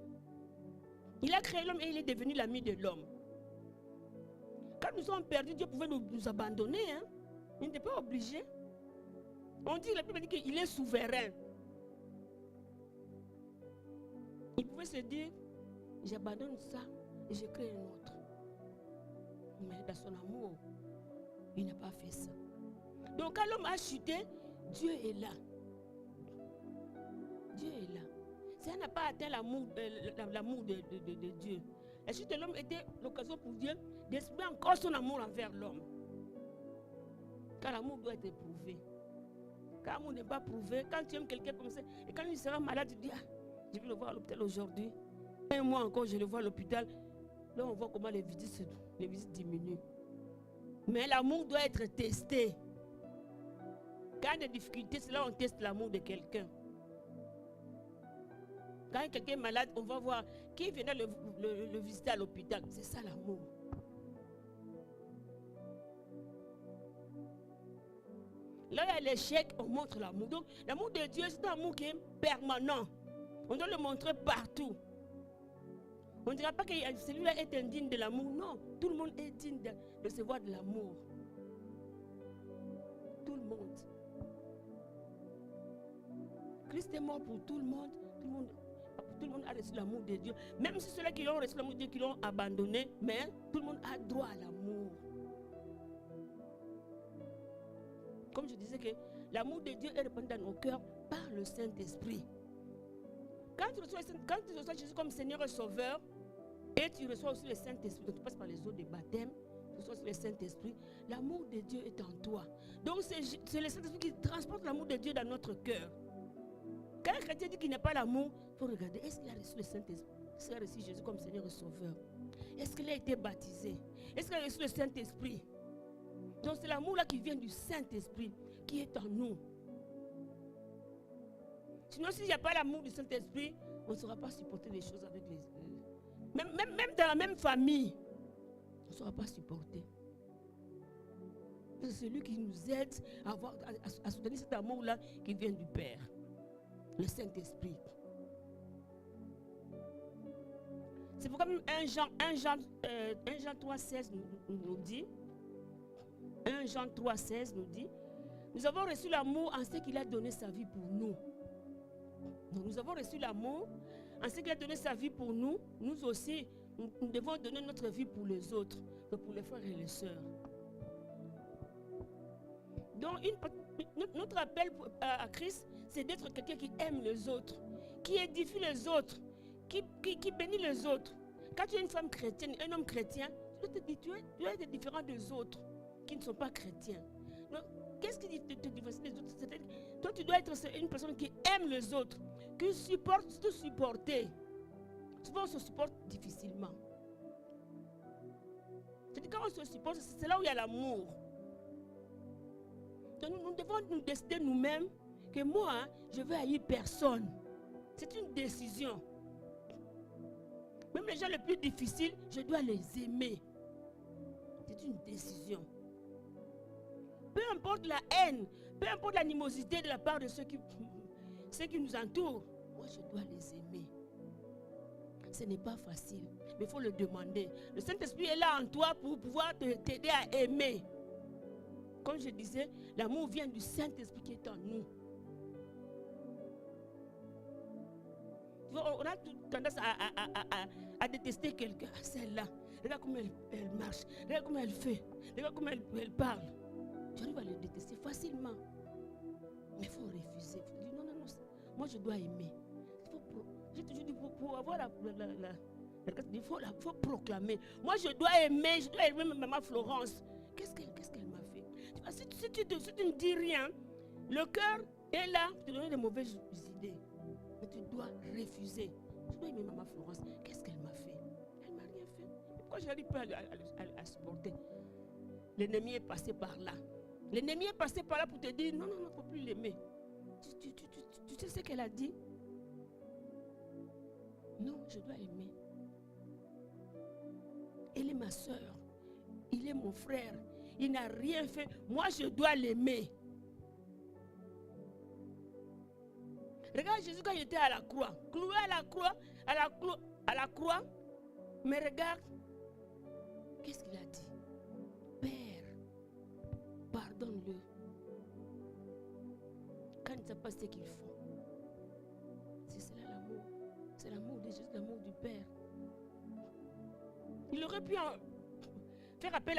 Il a créé l'homme et il est devenu l'ami de l'homme. Quand nous sommes perdus, Dieu pouvait nous abandonner. Hein? Il n'était pas obligé. On dit, la Bible dit qu'il est souverain. Il pouvait se dire, j'abandonne ça et je crée un autre. Mais dans son amour, il n'a pas fait ça. Donc quand l'homme a chuté, Dieu est là. Dieu est là. Ça n'a pas atteint l'amour de Dieu. La chute de l'homme était l'occasion pour Dieu d'exprimer encore son amour envers l'homme. Car l'amour doit être éprouvé. Quand l'amour n'est pas prouvé, quand tu aimes quelqu'un comme ça, et quand il sera malade, tu dis, ah, je vais le voir à l'hôpital aujourd'hui. Un mois encore, je le vois à l'hôpital. Là, on voit comment les visites diminuent. Mais l'amour doit être testé. Quand il y a des difficultés, c'est là où on teste l'amour de quelqu'un. Quand quelqu'un est malade, on va voir qui venait le visiter à l'hôpital. C'est ça l'amour. Là, il y a l'échec, on montre l'amour. Donc, l'amour de Dieu, c'est un amour qui est permanent. On doit le montrer partout. On ne dira pas que celui-là est indigne de l'amour. Non, tout le monde est digne de recevoir de l'amour. Tout le monde. Christ est mort pour tout le monde. Tout le monde a reçu l'amour de Dieu. Même si ceux-là qui ont reçu l'amour de Dieu, qui l'ont abandonné, mais tout le monde a droit à l'amour. Comme je disais que l'amour de Dieu est répandu dans nos cœurs par le Saint-Esprit. Quand tu reçois Jésus comme Seigneur et Sauveur, et tu reçois aussi le Saint-Esprit, donc tu passes par les eaux de baptême, tu reçois aussi le Saint-Esprit, l'amour de Dieu est en toi. Donc c'est le Saint-Esprit qui transporte l'amour de Dieu dans notre cœur. Quand un chrétien dit qu'il n'a pas l'amour, il faut regarder, est-ce qu'il a reçu le Saint-Esprit? Est-ce qu'il a reçu Jésus comme Seigneur et Sauveur? Est-ce qu'il a été baptisé? Est-ce qu'il a reçu le Saint-Esprit? Donc c'est l'amour là qui vient du Saint-Esprit, qui est en nous. Sinon, s'il n'y a pas l'amour du Saint-Esprit, on ne saura pas supporter les choses avec les... Même dans la même famille, on ne saura pas supporter. C'est celui qui nous aide à soutenir cet amour-là qui vient du Père. Le Saint-Esprit. C'est pourquoi même 1 Jean 3,16 nous dit, 1 Jean 3,16 nous dit, Nous avons reçu l'amour en ce qu'il a donné sa vie pour nous. Donc nous avons reçu l'amour en ce qu'il a donné sa vie pour nous. Nous aussi, nous devons donner notre vie pour les autres, pour les frères et les sœurs. Donc notre appel à Christ, c'est d'être quelqu'un qui aime les autres, qui édifie les autres, qui bénit les autres. Quand tu es une femme chrétienne, un homme chrétien, tu dois être différent des autres qui ne sont pas chrétiens. Donc, qu'est-ce qui te différencie des autres? Toi, tu dois être une personne qui aime les autres, qui supporte, te supporter. Souvent, on se supporte difficilement. C'est-à-dire, quand on se supporte, c'est là où il y a l'amour. Donc, nous devons nous décider nous-mêmes que moi, je veux haïr personne. C'est une décision. Même les gens les plus difficiles, je dois les aimer. C'est une décision. Peu importe la haine, peu importe l'animosité de la part de ceux qui nous entourent, moi je dois les aimer. Ce n'est pas facile, mais il faut le demander. Le Saint-Esprit est là en toi pour pouvoir t'aider à aimer. Comme je disais, l'amour vient du Saint-Esprit qui est en nous. On a tendance à détester quelqu'un. Celle-là, regarde comment elle marche, regarde comment elle fait, regarde comment elle parle. Tu arrives à le détester facilement. Mais il faut refuser. Il faut dire non, moi je dois aimer. J'ai toujours dit pour avoir il faut proclamer. Moi je dois aimer maman Florence. Qu'est-ce qu'elle m'a fait? Si tu ne dis rien, le cœur est là pour te donner de mauvaises idées. Mais tu dois refuser. Je dois aimer maman Florence. Qu'est-ce qu'elle m'a fait? Elle m'a rien fait. Pourquoi je n'arrive pas à supporter? L'ennemi est passé par là. L'ennemi est passé par là pour te dire non, il ne faut plus l'aimer. Tu sais ce qu'elle a dit? Non, je dois aimer. Elle est ma soeur. Il est mon frère. Il n'a rien fait. Moi, je dois l'aimer. Regarde Jésus quand il était à la croix. Cloué à la croix. Mais regarde. Qu'est-ce qu'il a dit? Père, pardonne-le. Quand ils ne savent pas ce qu'ils font. C'est cela l'amour. C'est l'amour de Jésus, l'amour du Père. Il aurait pu faire appel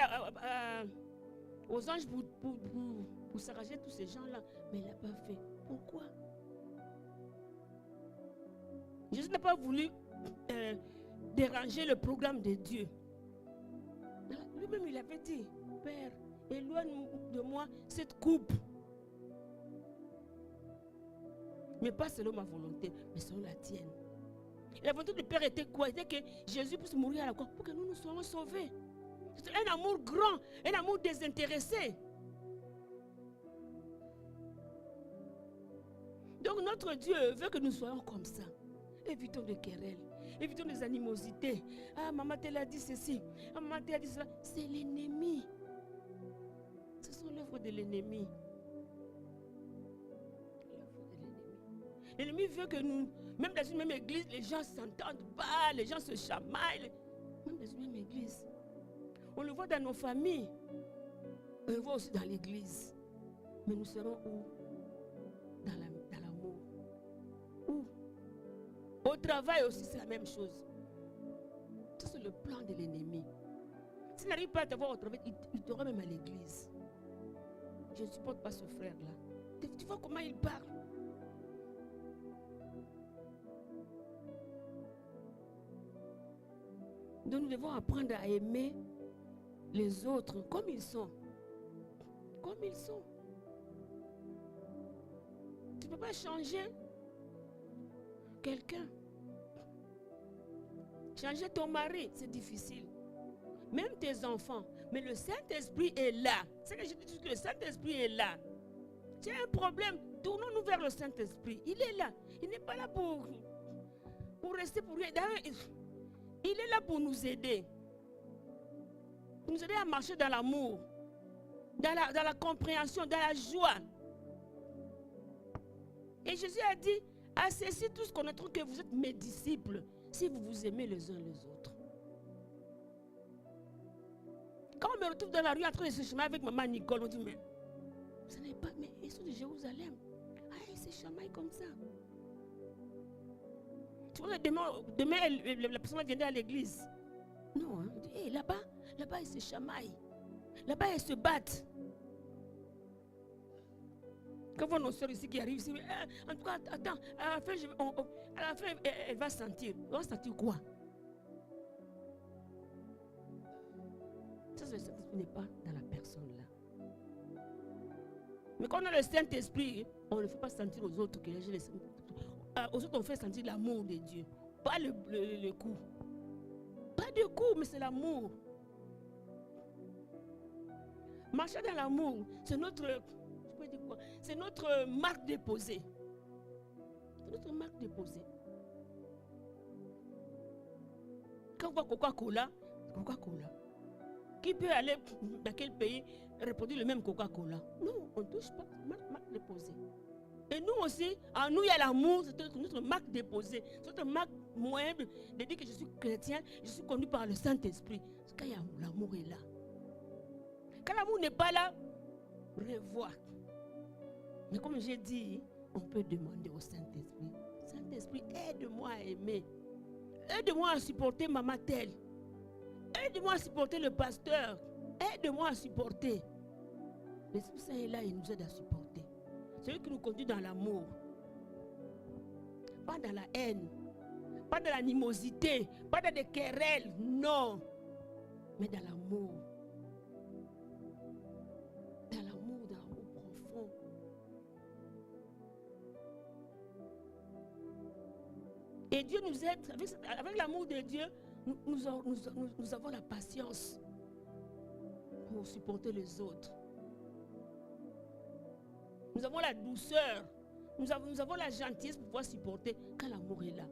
aux anges pour s'arranger tous ces gens-là. Mais il n'a pas fait. Pourquoi? Jésus n'a pas voulu déranger le programme de Dieu. Lui-même, il avait dit, Père, éloigne de moi cette coupe. Mais pas selon ma volonté, mais selon la tienne. Et la volonté du Père était quoi? C'était que Jésus puisse mourir à la croix pour que nous soyons sauvés. C'est un amour grand, un amour désintéressé. Donc notre Dieu veut que nous soyons comme ça. Évitons des querelles, évitons des animosités. Ah, maman telle a dit ceci, ah, maman telle a dit cela. C'est l'ennemi. Ce sont l'œuvre de l'ennemi. L'ennemi veut que nous, même dans une même église, les gens ne s'entendent pas, les gens se chamaillent. Même dans une même église. On le voit dans nos familles. On le voit aussi dans l'église. Mais nous serons où? Dans l'amour. Où? Au travail aussi, c'est la même chose. Ça, c'est le plan de l'ennemi. S'il n'arrive pas à t'avoir au travail, il t'aura même à l'église. Je ne supporte pas ce frère-là. Tu vois comment il parle? Donc nous devons apprendre à aimer les autres comme ils sont. Comme ils sont. Tu ne peux pas changer quelqu'un. Changer ton mari, c'est difficile. Même tes enfants. Mais le Saint-Esprit est là. C'est que je dis que le Saint-Esprit est là. Tu as un problème, tournons-nous vers le Saint-Esprit. Il est là. Il n'est pas là pour rester pour rien. Il est là pour nous aider. Pour nous aider à marcher dans l'amour, dans la compréhension, dans la joie. Et Jésus a dit, à ceci tous connaîtront que vous êtes mes disciples, si vous vous aimez les uns les autres. Quand on me retrouve dans la rue en train de se chemin avec maman Nicole, on dit, mais Ce n'est pas, mais ils sont de Jérusalem. Ah, ils se chamaillent comme ça. Tu vois, demain la personne va venir à l'église. Non, hein. Hey, là-bas, ils se chamaillent. Là-bas, ils se battent. Quand vous nos soeurs ici qui arrivent ici, en tout cas, attends, à la fin, elle va sentir. Elle va sentir quoi? Ça, le Saint-Esprit n'est pas dans la personne là. Mais quand on a le Saint-Esprit, on ne fait pas sentir aux autres que aux autres, on fait sentir l'amour de Dieu. Pas le coup. Pas de coup, mais c'est l'amour. Marcher dans l'amour, c'est notre... C'est notre marque déposée. C'est notre marque déposée. Quand on voit Coca-Cola, Coca-Cola. Qui peut aller dans quel pays reproduire le même Coca-Cola? Non, on ne touche pas. Marque déposée. Et nous aussi, en nous il y a l'amour, c'est notre marque déposée. C'est notre marque moyen de dire que je suis chrétien, je suis conduit par le Saint-Esprit. Quand l'amour est là. Quand l'amour n'est pas là, revoir. Mais comme j'ai dit, on peut demander au Saint-Esprit. Saint-Esprit, aide-moi à aimer. Aide-moi à supporter maman telle. Aide-moi à supporter le pasteur. Aide-moi à supporter. L'Esprit Saint est là, il nous aide à supporter. C'est lui qui nous conduit dans l'amour. Pas dans la haine. Pas dans l'animosité. Pas dans des querelles. Non. Mais dans l'amour. Dans l'amour, dans l'amour profond. Et Dieu nous aide, avec l'amour de Dieu, nous avons la patience pour supporter les autres. Nous avons la douceur, nous avons la gentillesse pour pouvoir supporter quand l'amour est là.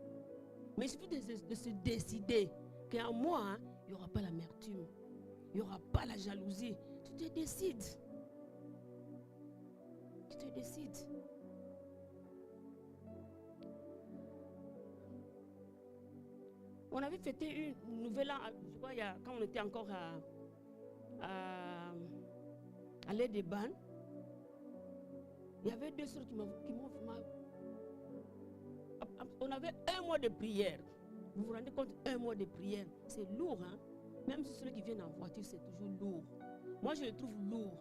Mais il suffit de se décider qu'en moi, hein, il n'y aura pas l'amertume, il n'y aura pas la jalousie. Tu te décides. Tu te décides. On avait fêté une nouvelle an, je crois, quand on était encore à l'aide des bannes. Il y avait deux soeurs qui m'ont vraiment... On avait un mois de prière. Vous vous rendez compte, un mois de prière, c'est lourd, hein? Même si ceux qui viennent en voiture, c'est toujours lourd. Moi, je le trouve lourd.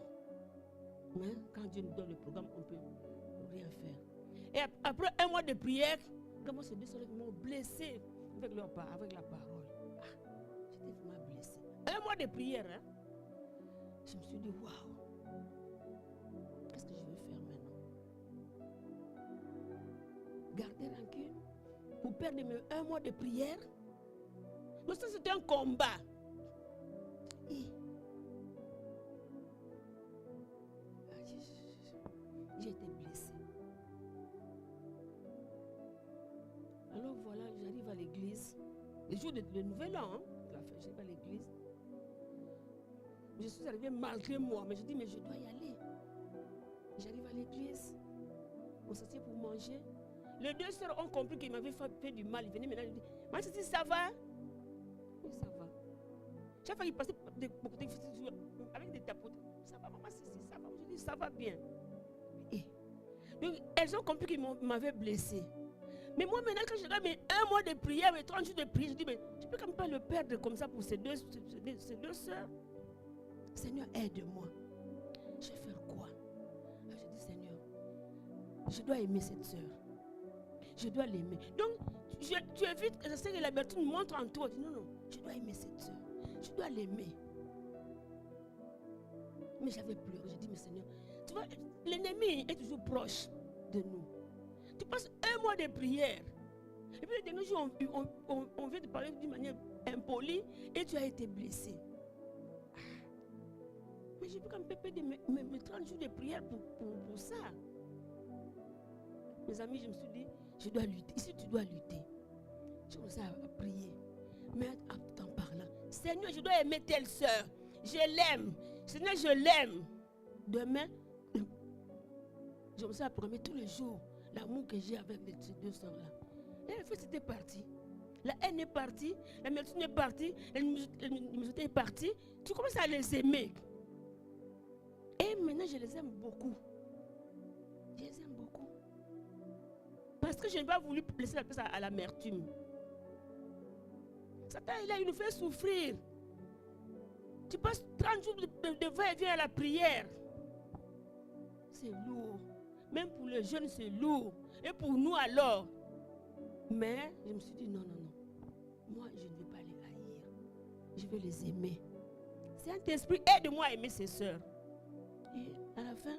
Mais quand Dieu nous donne le programme, on ne peut rien faire. Et après un mois de prière, comment ces deux soeurs qui m'ont blessé avec la parole. Ah, j'étais vraiment blessé. Un mois de prière, hein? Je me suis dit, waouh, qu'est-ce que je vais faire maintenant? Garder rancune pour perdre un mois de prière? Mais ça, c'était un combat. J'ai été blessé. Alors voilà, j'arrive à l'église. Le jour de nouvel an, hein, j'arrive à l'église. Je suis arrivée malgré moi, mais je dis, mais je dois y aller. J'arrive à l'église. On s'assied pour manger. Les deux sœurs ont compris qu'ils m'avaient fait du mal. Ils venaient maintenant, ils disent, ma chérie, ça va? Oui, ça va. Chaque fois qu'ils passaient avec des tapotes, ça va, maman, ça va. Je dis, ça va bien. Et donc, elles ont compris qu'ils m'avaient blessé. Mais moi, maintenant, quand je regarde un mois de prière, 30 jours de prière, je dis, mais je ne peux quand même pas le perdre comme ça pour ces deux sœurs. Seigneur, aide-moi. Je vais faire quoi? Je dis, Seigneur, je dois aimer cette sœur. Je dois l'aimer. Donc, tu évites que la sœur et l'amertume montre en toi. Je dis, non, je dois aimer cette sœur. Je dois l'aimer. Mais j'avais pleuré. Je dis, mais Seigneur, tu vois, l'ennemi est toujours proche de nous. Tu passes un mois de prière. Et puis, les derniers jours, on vient te parler d'une manière impolie et tu as été blessé. Mais je peux quand même perdre mes 30 jours de prière pour ça. Mes amis, je me suis dit, je dois lutter. Ici, tu dois lutter. Je commençais à prier. Mais en parlant, Seigneur, je dois aimer telle soeur. Je l'aime. Seigneur, je l'aime. Demain, je commençais à programmer tous les jours l'amour que j'ai avec ces deux soeurs-là. Et en fait, c'était parti. La haine est partie, la médecine est partie, l'animosité est partie. Tu commences à les aimer. Et maintenant, Maintenant, je les aime beaucoup. Je les aime beaucoup. Parce que je n'ai pas voulu laisser la place à l'amertume. Satan, il nous fait souffrir. Tu passes 30 jours de va-et-vient à la prière. C'est lourd. Même pour les jeunes, c'est lourd. Et pour nous alors. Mais je me suis dit, non. Moi, je ne vais pas les haïr. Je vais les aimer. Saint-Esprit, aide-moi à aimer ses sœurs. Et à la fin,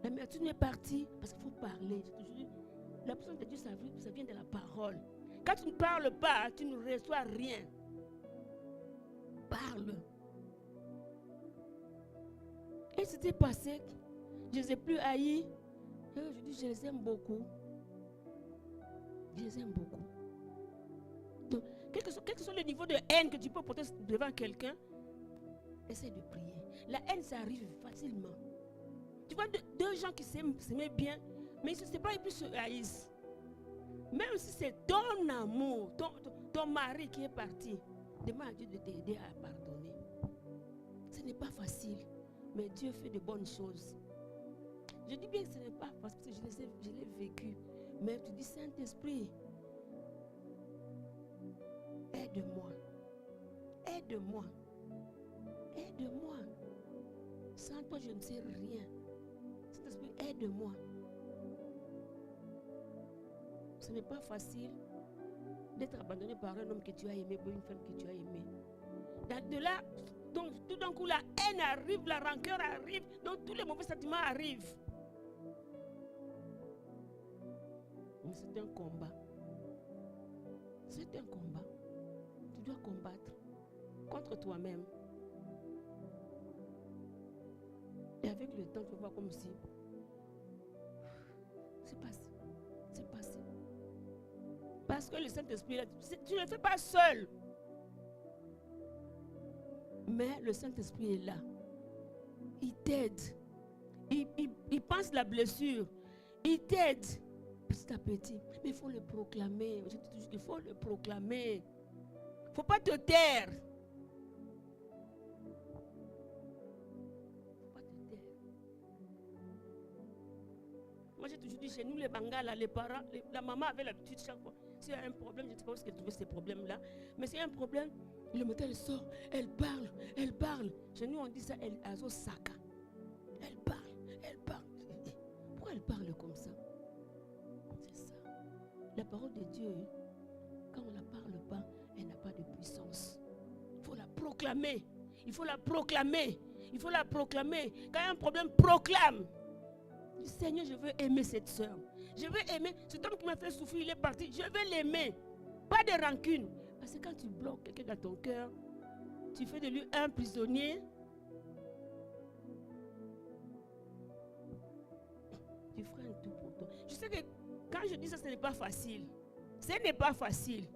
l'amertume est partie. Parce qu'il faut parler. La puissance de Dieu, ça vient de la parole. Quand tu ne parles pas, tu ne reçois rien. Parle. Et c'était passé. Je ne les ai plus haïs. Et aujourd'hui, je les aime beaucoup. Je les aime beaucoup. Donc, quel que soit le niveau de haine que tu peux porter devant quelqu'un, essaie de prier. La haine, ça arrive facilement. Tu vois deux gens qui s'aimaient bien, mais ils ne se séparent et puis se haïssent. Même si c'est ton amour, ton mari qui est parti, demande à Dieu de t'aider à pardonner. Ce n'est pas facile, mais Dieu fait de bonnes choses. Je dis bien que ce n'est pas facile parce que je l'ai vécu. Mais tu dis, Saint-Esprit, aide-moi. Aide-moi. Aide-moi. Sans toi, je ne sais rien. Saint-Esprit, aide-moi. Ce n'est pas facile d'être abandonné par un homme que tu as aimé, ou une femme que tu as aimée. De là, donc, tout d'un coup, la haine arrive, la rancœur arrive, donc tous les mauvais sentiments arrivent. Mais c'est un combat. C'est un combat. Tu dois combattre contre toi-même. Et avec le temps, tu vas voir comme si c'est passé. C'est passé. Parce que le Saint-Esprit, tu ne le fais pas seul. Mais le Saint-Esprit est là. Il t'aide. Il pense la blessure. Il t'aide petit à petit. Mais il faut le proclamer. Je te dis qu'il faut le proclamer. Il ne faut pas te taire. Moi, j'ai toujours dit, chez nous, les Bangala, les parents, la maman avait l'habitude chaque fois. S'il y a un problème, je ne sais pas où est-ce qu'elle trouvait ces problèmes-là. Mais s'il y a un problème, le matin, elle sort, elle parle, elle parle. Chez nous, on dit ça, elle a son sac. Elle parle, elle parle. Pourquoi elle parle comme ça? C'est ça. La parole de Dieu, quand on ne la parle pas, elle n'a pas de puissance. Il faut la proclamer. Il faut la proclamer. Il faut la proclamer. Quand il y a un problème, proclame. Dis, Seigneur, je veux aimer cette soeur. Je veux aimer. Cet homme qui m'a fait souffrir, il est parti. Je veux l'aimer. Pas de rancune. Parce que quand tu bloques quelqu'un dans ton cœur, tu fais de lui un prisonnier. Tu feras un tout pour toi. Je sais que quand je dis ça, ce n'est pas facile. Ce n'est pas facile.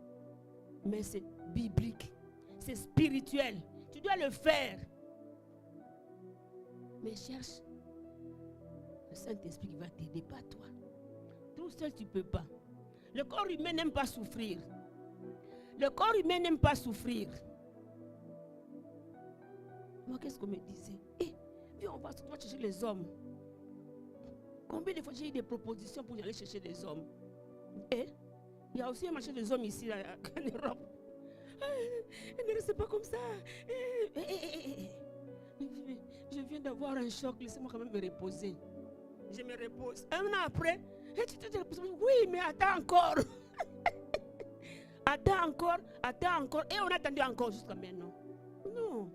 Mais c'est biblique. C'est spirituel. Tu dois le faire. Mais cherche le Saint-Esprit qui va t'aider, pas toi. Tout seul, tu ne peux pas. Le corps humain n'aime pas souffrir. Le corps humain n'aime pas souffrir. Moi, qu'est-ce qu'on me disait? Viens, on va chercher les hommes. Combien de fois j'ai eu des propositions pour aller chercher des hommes? Il y a aussi un marché des hommes ici en Europe. Ne restez pas comme ça. Je viens d'avoir un choc. Laissez-moi quand même me reposer. Je me repose. Un an après, oui, mais attends encore. Attends encore. Et on a attendu encore jusqu'à maintenant. Non.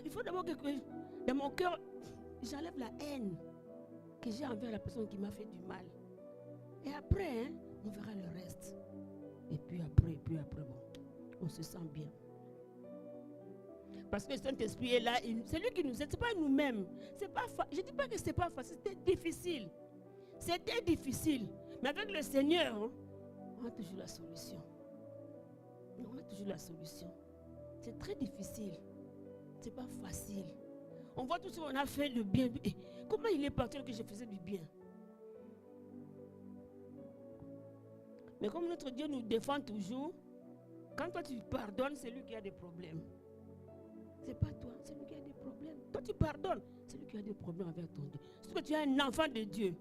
Il faut d'abord que dans mon cœur, j'enlève la haine que j'ai envers la personne qui m'a fait du mal. Et après, on verra le reste. Et puis après, bon, on se sent bien. Parce que le Saint-Esprit est là, c'est lui qui nous aide, ce n'est pas nous-mêmes. Je ne dis pas que ce n'est pas facile, c'était difficile. C'était difficile. Mais avec le Seigneur, on a toujours la solution. On a toujours la solution. C'est très difficile. Ce n'est pas facile. On voit tout ce qu'on a fait de bien. Et comment il est parti que je faisais du bien? Mais comme notre Dieu nous défend toujours, quand toi tu pardonnes, c'est lui qui a des problèmes. c'est pas toi, c'est lui qui a des problèmes. Toi, tu pardonnes, c'est lui qui a des problèmes avec ton Dieu. Parce que tu es un enfant de Dieu.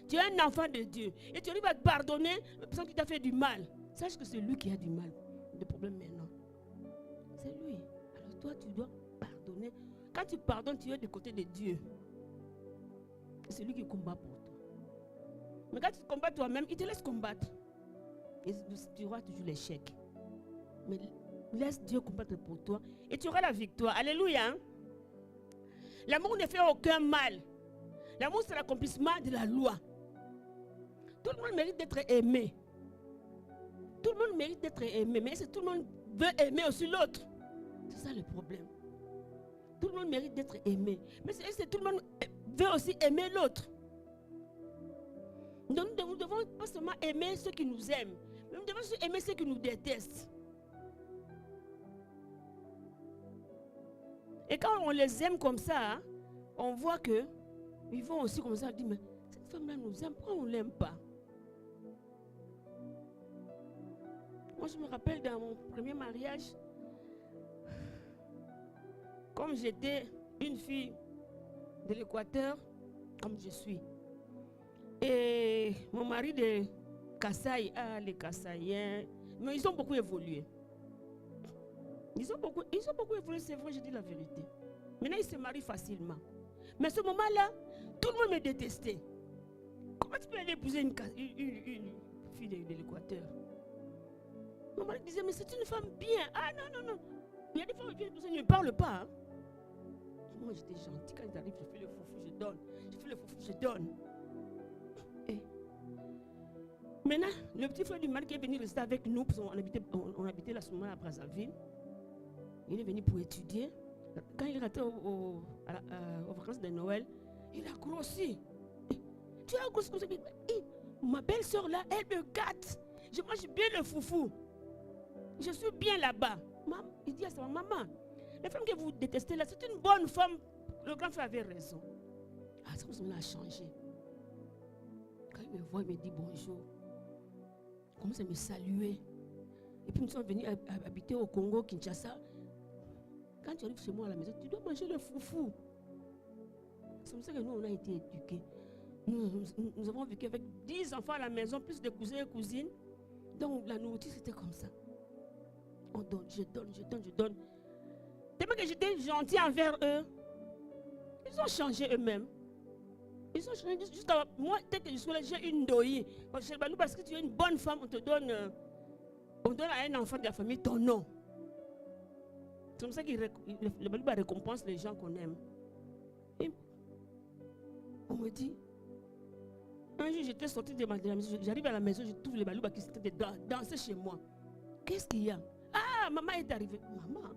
Tu es un enfant de Dieu. Et tu arrives à te pardonner la personne qui t'a fait du mal. Sache que c'est lui qui a du mal, des problèmes maintenant. C'est lui. Alors toi, tu dois pardonner. Quand tu pardonnes, tu es du côté de Dieu. C'est lui qui combat pour toi. Mais quand tu combats toi-même, il te laisse combattre. Et tu auras toujours l'échec. Mais laisse Dieu combattre pour toi et tu auras la victoire. Alléluia. L'amour ne fait aucun mal. L'amour, c'est l'accomplissement de la loi. Tout le monde mérite d'être aimé. Tout le monde mérite d'être aimé. Mais si tout le monde veut aimer aussi l'autre, c'est ça le problème. Tout le monde mérite d'être aimé. Mais si tout le monde veut aussi aimer l'autre. Donc nous devons pas seulement aimer ceux qui nous aiment, mais nous devons aussi aimer ceux qui nous détestent. Et quand on les aime comme ça, hein, on voit que ils vont aussi comme ça dire, mais cette femme-là nous aime, pourquoi on ne l'aime pas? Moi, je me rappelle dans mon premier mariage, comme j'étais une fille de l'Équateur, comme je suis, et mon mari de Kasaï, les Kasaïens, mais ils ont beaucoup évolué. Ils ont beaucoup évolué, c'est vrai, je dis la vérité. Maintenant, ils se marient facilement. Mais à ce moment-là, tout le monde me détestait. Comment tu peux aller épouser une fille de l'Équateur? Mon mari disait, mais c'est une femme bien. Ah non, non, non. Il y a des femmes qui ne parlent pas. Hein. Moi, j'étais gentille. Quand ils arrivent, je fais le foufou, je donne. Je fais le foufou, je donne. Et maintenant, le petit frère du mari qui est venu rester avec nous, parce qu'on habitait là ce moment à Brazzaville, il est venu pour étudier. Quand il est rentré aux vacances de Noël, il a grossi. Tu as grossi comme ça. Ma belle-sœur là, elle me gâte. Je mange bien le foufou. Je suis bien là-bas. Il dit à sa maman, la femme que vous détestez là, c'est une bonne femme. Le grand frère avait raison. Ah, ça a changé. Quand il me voit, il me dit bonjour. Il commence à me saluer. Et puis nous sommes venus habiter au Congo, Kinshasa. Quand tu arrives chez moi à la maison, tu dois manger le foufou. C'est comme ça que nous, on a été éduqués. Nous avons vécu avec 10 enfants à la maison, plus de cousins et cousines. Donc la nourriture, c'était comme ça. On donne, je donne, je donne, je donne. Tellement que j'étais gentil envers eux, ils ont changé eux-mêmes. Ils ont changé jusqu'à moi, dès que je suis là, j'ai une doïe. Parce que tu es une bonne femme, on donne à un enfant de la famille ton nom. C'est comme ça que le Balouba récompense les gens qu'on aime. Et on me dit, un jour j'étais sortie de la maison, j'arrive à la maison, je trouve le Balouba qui s'était danser chez moi. Qu'est-ce qu'il y a? Ah, maman est arrivée. Maman,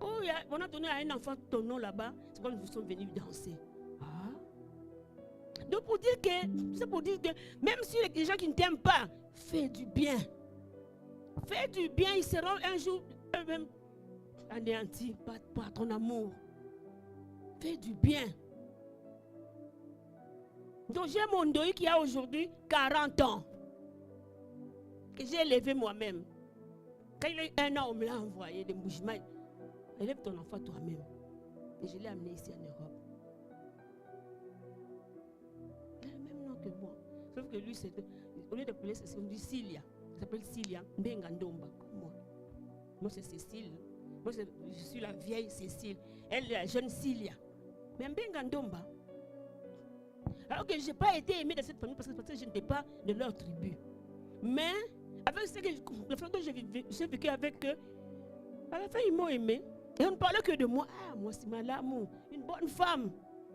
oh, on a donné à un enfant ton nom là-bas, c'est quand nous sommes venus danser. Ah. Donc c'est pour dire que même si les gens qui ne t'aiment pas, fais du bien. Fais du bien, ils seront un jour eux-mêmes anéantis par ton amour. Fais du bien. Donc j'ai mon deuil qui a aujourd'hui 40 ans. Que j'ai élevé moi-même. Quand il a eu 1 an, on me l'a envoyé des mouvements. Élève ton enfant toi-même. Et je l'ai amené ici en Europe. Il a le même nom que moi. Sauf que lui, au lieu d'appeler ça, on dit Cilia. Il s'appelle Cilia Mbengandomba, comme moi. Moi, c'est Cécile. Moi, je suis la vieille Cécile. Elle est la jeune Cilia. Mais Mbengandomba. Alors que je n'ai pas été aimée de cette famille parce que je n'étais pas de leur tribu. Mais, avec le frère dont j'ai vécu avec eux, à la fin, ils m'ont aimé. Et on ne parlait que de moi. Ah, moi, c'est ma lame. Une bonne femme.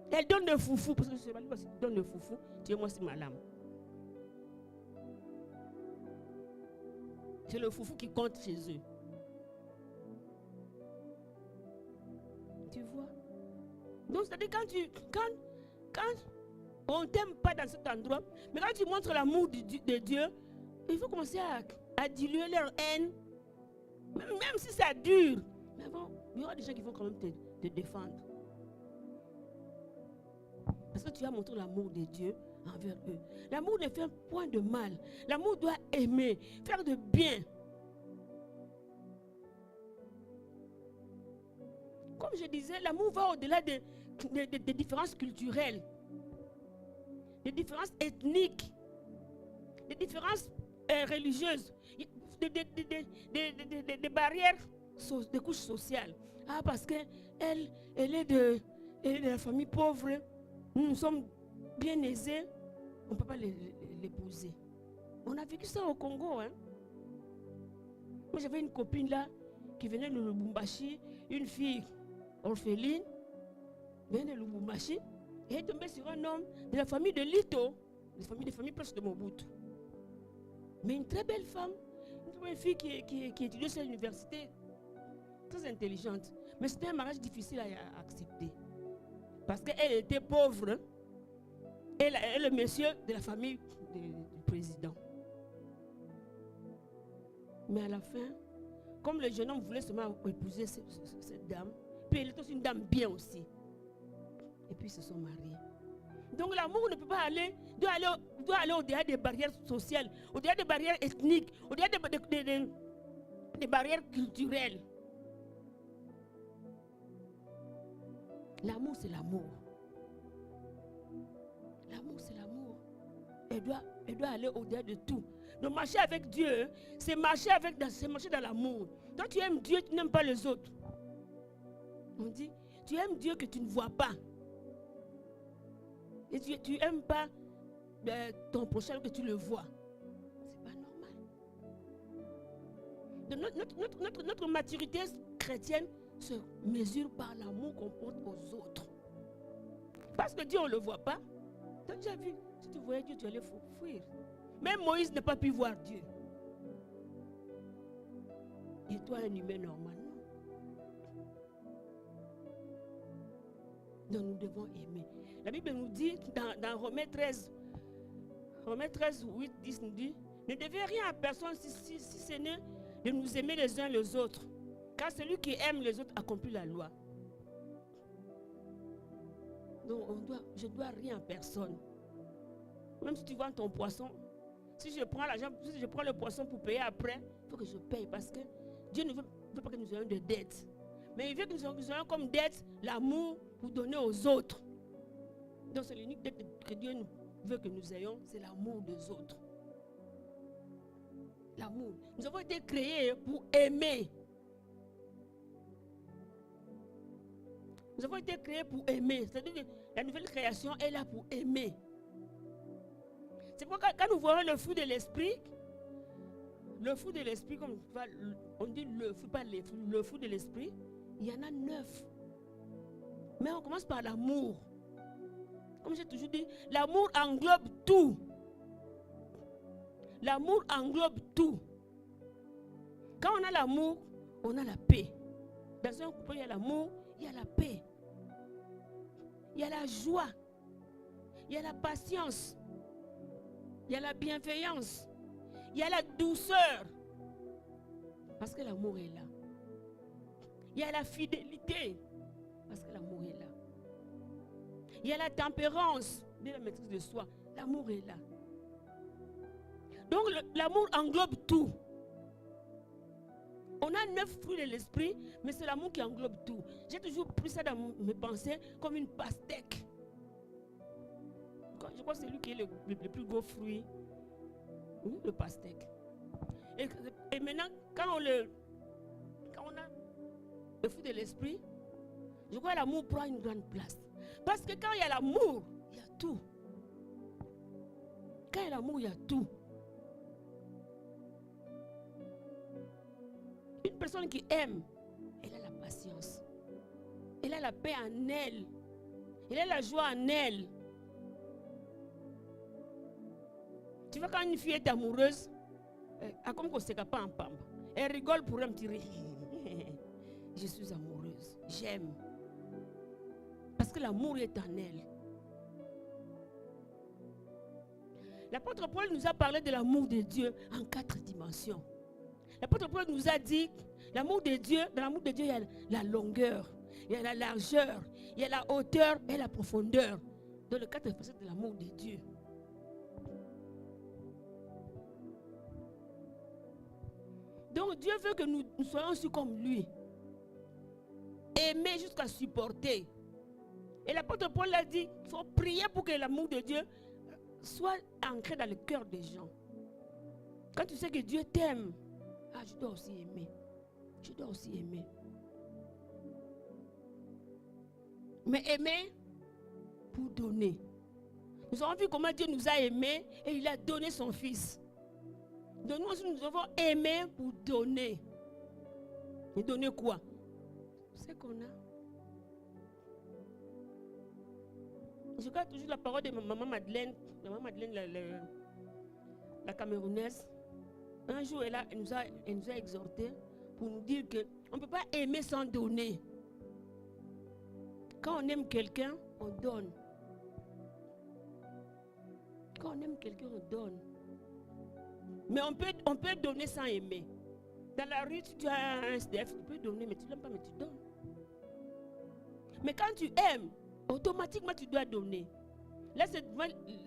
Elle donne le foufou. Parce que je sais pas si tu donnes le foufou. Tu es moi, c'est ma lame. C'est le foufou qui compte chez eux. Tu vois? Donc, c'est-à-dire quand on ne t'aime pas dans cet endroit, mais quand tu montres l'amour de Dieu, il faut commencer à diluer leur haine. Même si ça dure. Mais bon, il y aura des gens qui vont quand même te défendre. Parce que tu as montré l'amour de Dieu envers eux. L'amour ne fait point de mal. L'amour doit aimer, faire de bien. comme je disais, l'amour va au-delà des différences culturelles, des différences ethniques, des différences religieuses, des barrières, des couches sociales. Ah, parce qu'elle est de la famille pauvre, nous sommes bien aisés, on ne peut pas l'épouser. On a vécu ça au Congo. Hein? Moi, j'avais une copine là qui venait de Lubumbashi, une fille orpheline, venait de Lubumbashi, et elle est tombée sur un homme de la famille de Lito, des familles proches de Mobutu. Mais une très belle femme, une fille qui étudiait sur l'université, très intelligente. Mais c'était un mariage difficile à accepter. Parce qu'elle était pauvre, hein? Et le monsieur de la famille du président. Mais à la fin, comme le jeune homme voulait seulement épouser cette dame, puis elle était aussi une dame bien aussi. Et puis ils se sont mariés. Donc l'amour ne peut pas doit aller au-delà des barrières sociales, au-delà des barrières ethniques, au-delà des barrières culturelles. L'amour, c'est l'amour. L'amour, c'est l'amour. Elle doit aller au-delà de tout. Donc marcher avec Dieu, c'est marcher dans l'amour. Quand tu aimes Dieu, tu n'aimes pas les autres. On dit, tu aimes Dieu que tu ne vois pas. Et tu n'aimes pas ton prochain que tu le vois. C'est pas normal. Donc notre maturité chrétienne se mesure par l'amour qu'on porte aux autres. Parce que Dieu, on ne le voit pas. Tu as déjà vu, si tu voyais Dieu, tu allais fuir. Même Moïse n'a pas pu voir Dieu. Et toi, un humain normal, non? Donc nous devons aimer. La Bible nous dit dans Romains 13, 8, 10 nous dit, ne devez rien à personne si ce n'est de nous aimer les uns les autres. Car celui qui aime les autres accomplit la loi. Donc je ne dois rien à personne. Même si tu vends ton poisson, si je prends l'argent, si je prends le poisson pour payer après, il faut que je paye parce que Dieu ne veut pas que nous ayons de dettes. Mais il veut que nous ayons comme dette l'amour pour donner aux autres. Donc c'est l'unique dette que Dieu veut que nous ayons, c'est l'amour des autres. L'amour. Nous avons été créés pour aimer. Nous avons été créés pour aimer. C'est-à-dire que la nouvelle création est là pour aimer. C'est pourquoi quand nous voyons le fruit de l'esprit, comme on dit le fruit, pas les fruits, le fruit de l'esprit, il y en a 9. Mais on commence par l'amour. Comme j'ai toujours dit, l'amour englobe tout. L'amour englobe tout. Quand on a l'amour, on a la paix. Dans un couple, il y a l'amour, il y a la paix. Il y a la joie. Il y a la patience. Il y a la bienveillance. Il y a la douceur. Parce que l'amour est là. Il y a la fidélité. Parce que l'amour est là. Il y a la tempérance. De la maîtrise de soi. L'amour est là. Donc l'amour englobe tout. On a 9 fruits de l'esprit, mais c'est l'amour qui englobe tout. J'ai toujours pris ça dans mes pensées comme une pastèque. Je crois que c'est lui qui est le plus gros fruit. Oui, le pastèque. Et maintenant, quand on a le fruit de l'esprit, je crois que l'amour prend une grande place. Parce que quand il y a l'amour, il y a tout. Quand il y a l'amour, il y a tout. Une personne qui aime, elle a la patience. Elle a la paix en elle. Elle a la joie en elle. Tu vois, quand une fille est amoureuse, comme qu'on ne se pas en pambe, elle rigole pour un petit rire. Je suis amoureuse, j'aime. Parce que l'amour est en elle. L'apôtre Paul nous a parlé de l'amour de Dieu en 4 dimensions. L'apôtre Paul nous a dit, l'amour de Dieu, dans l'amour de Dieu, il y a la longueur, il y a la largeur, il y a la hauteur et la profondeur. Dans le 4 facettes de l'amour de Dieu. Donc Dieu veut que nous soyons aussi comme lui. aimer jusqu'à supporter. Et l'apôtre Paul a dit, il faut prier pour que l'amour de Dieu soit ancré dans le cœur des gens. Quand tu sais que Dieu t'aime, je dois aussi aimer. Je dois aussi aimer. Mais aimer pour donner. Nous avons vu comment Dieu nous a aimés et il a donné son Fils. Donc nous aussi, nous devons aimer pour donner. Et donner quoi? C'est qu'on a. Je garde toujours la parole de ma maman Madeleine, la Camerounaise. Un jour, elle nous a exhortés pour nous dire qu'on ne peut pas aimer sans donner. Quand on aime quelqu'un, on donne. Quand on aime quelqu'un, on donne. Mais on peut donner sans aimer. Dans la rue, si tu as un SDF, tu peux donner, mais tu ne l'aimes pas, mais tu donnes. Mais quand tu aimes, automatiquement tu dois donner. Là, c'est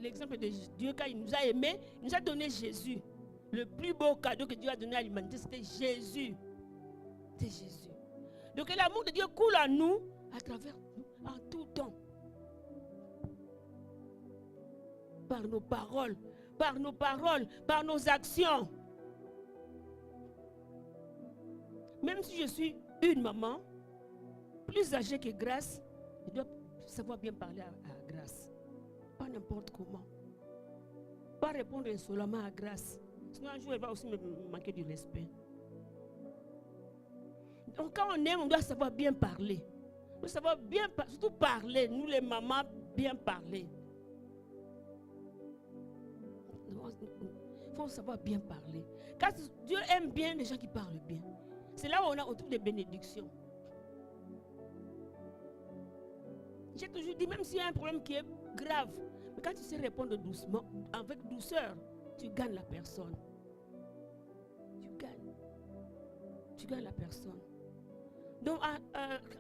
l'exemple de Dieu quand il nous a aimés, il nous a donné Jésus. Le plus beau cadeau que Dieu a donné à l'humanité, c'était Jésus. C'est Jésus. Donc l'amour de Dieu coule en nous, à travers nous, en tout temps. Par nos paroles, par nos actions. Même si je suis une maman, plus âgée que Grâce, je dois savoir bien parler à Grâce. Pas n'importe comment. Pas répondre insolemment à Grâce. Sinon un jour elle va aussi me manquer du respect. Donc quand on aime, on doit savoir bien parler. On doit savoir bien surtout parler. Nous les mamans, bien parler. Il faut savoir bien parler. Car Dieu aime bien les gens qui parlent bien. C'est là où on trouve des bénédictions. J'ai toujours dit, même s'il y a un problème qui est grave, mais quand tu sais répondre doucement, avec douceur, tu gagnes la personne. Tu gagnes la personne. Donc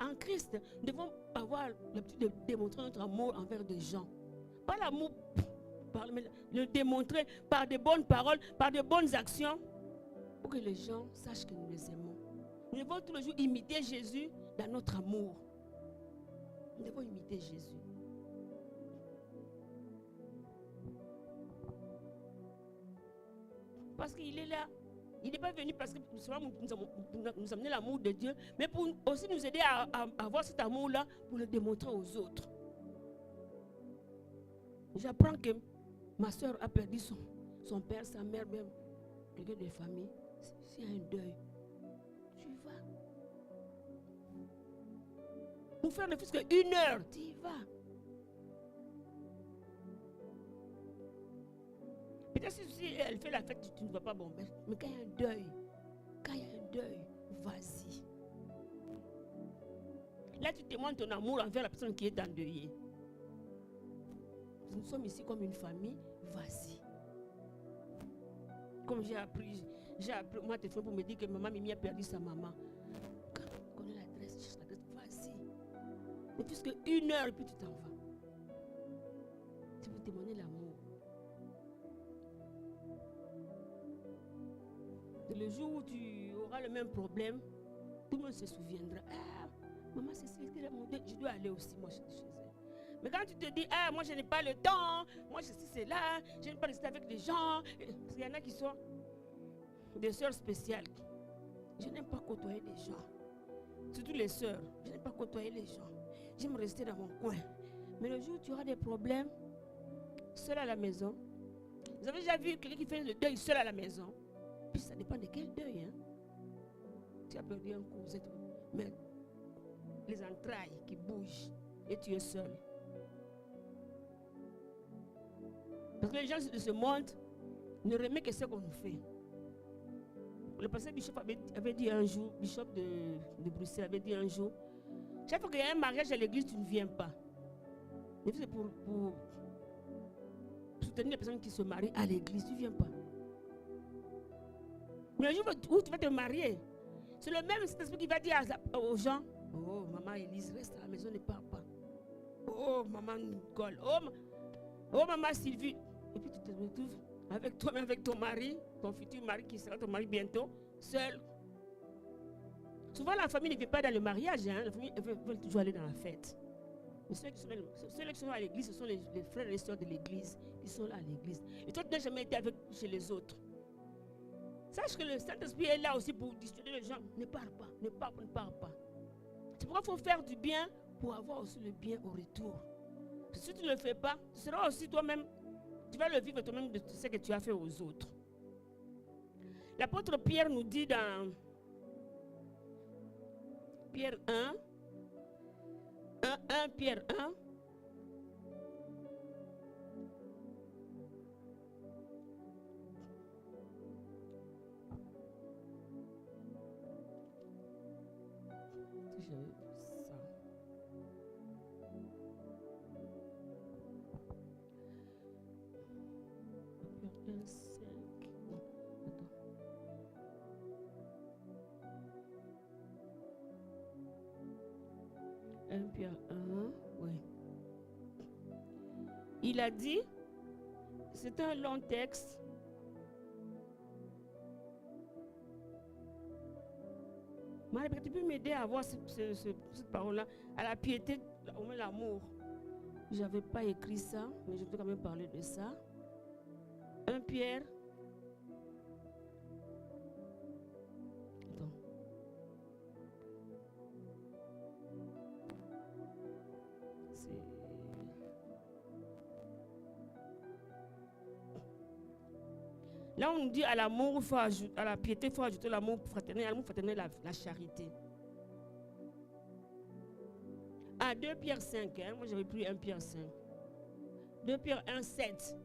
en Christ, nous devons avoir l'habitude de démontrer notre amour envers des gens. Pas l'amour, mais le démontrer par de bonnes paroles, par de bonnes actions, pour que les gens sachent que nous les aimons. Nous devons tous les jours imiter Jésus dans notre amour. Nous devons imiter Jésus. Parce qu'il est là. Il n'est pas venu parce que nous amener l'amour de Dieu, mais pour aussi nous aider à avoir cet amour-là pour le démontrer aux autres. J'apprends que ma soeur a perdu son père, sa mère, même quelqu'un de famille. S'il y a un deuil, tu y vas. Pour faire ne plus qu'une heure, tu y vas. Peut-être si elle fait la fête, tu ne vas pas bomber. Mais quand il y a un deuil, vas-y. Là, tu témoignes ton amour envers la personne qui est endeuillée. Nous sommes ici comme une famille, vas-y. Comme j'ai appris moi téléphone pour me dire que maman Mimi a perdu sa maman. Quand on connaît l'adresse, vas-y. Mais puisque une heure et puis tu t'en vas. Tu veux témoigner l'amour. Le jour où tu auras le même problème, tout le monde se souviendra. Ah, maman Cécile était là, je dois aller aussi, moi, chez elle. Mais quand tu te dis, ah, moi, je n'ai pas le temps, moi, je suis là, je n'ai pas rester avec les gens. Parce qu'il y en a qui sont des sœurs spéciales. Je n'aime pas côtoyer les gens. Surtout les sœurs. Je n'aime pas côtoyer les gens. J'aime rester dans mon coin. Mais le jour où tu auras des problèmes, seul à la maison. Vous avez déjà vu quelqu'un qui fait le deuil seul à la maison? Puis ça dépend de quel deuil. Hein? Tu as perdu un cousin, mais les entrailles qui bougent et tu es seul. Parce que les gens de ce monde ne remettent que ce qu'on nous fait. Le pasteur Bishop avait dit un jour, Bishop de Bruxelles avait dit un jour, chaque fois qu'il y a un mariage à l'église, tu ne viens pas. Mais c'est pour soutenir les personnes qui se marient à l'église, tu ne viens pas. Mais le jour où tu vas te marier, c'est le même esprit qui va dire aux gens, oh maman Élise, reste à la maison, ne pars pas. Oh maman Nicole, oh maman Sylvie. Et puis tu te retrouves avec toi-même, avec ton mari, ton futur mari qui sera ton mari bientôt, seul. Souvent, la famille ne vient pas dans le mariage. Hein. La famille veut toujours aller dans la fête. Mais ceux qui sont à l'église, ce sont les frères et les sœurs de l'église qui sont là à l'église. Et toi, tu n'as jamais été chez les autres. Sache que le Saint-Esprit est là aussi pour dissuader les gens. Ne pars pas, ne pars pas. C'est pourquoi il faut faire du bien pour avoir aussi le bien au retour. Parce que si tu ne le fais pas, tu seras aussi toi-même, tu vas le vivre toi-même de ce que tu as fait aux autres. L'apôtre Pierre nous dit dans Pierre 1, Pierre 1, Pierre 1, oui. Il a dit, c'est un long texte. Marie, tu peux m'aider à avoir cette parole-là, à la piété, au moins l'amour. Je n'avais pas écrit ça, mais je peux quand même parler de ça. 1 Pierre. Attends. Là, on nous dit à l'amour, à la piété, il faut ajouter l'amour fraternel. L'amour fraternel, la charité. À 2 Pierre 5, hein, moi j'avais pris 1 Pierre 5. 2 Pierre 1, 7.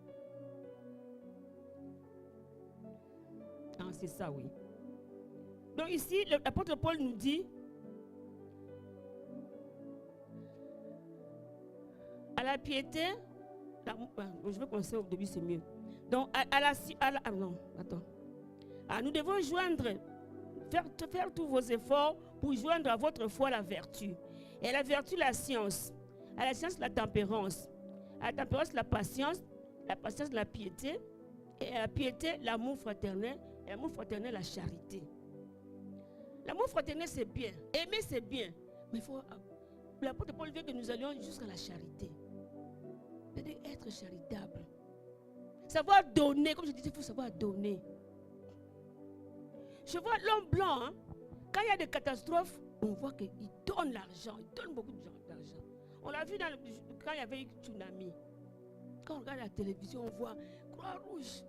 Ah, c'est ça, oui. Donc ici, l'apôtre Paul nous dit, à la piété, je vais commencer au début, c'est mieux. Donc, nous devons faire tous vos efforts pour joindre à votre foi la vertu. Et à la vertu, la science. À la science, la tempérance. À la tempérance, la patience, la piété. Et à la piété, l'amour fraternel. Et l'amour fraternel, la charité. L'amour fraternel, c'est bien. Aimer, c'est bien. Mais l'apôtre Paul veut que nous allions jusqu'à la charité. C'est-à-dire être charitable. Savoir donner, comme je disais, il faut savoir donner. Je vois l'homme blanc, hein, quand il y a des catastrophes, on voit qu'il donne l'argent, il donne beaucoup d'argent. On l'a vu quand il y avait eu tsunami. Quand on regarde la télévision, on voit Croix-Rouge,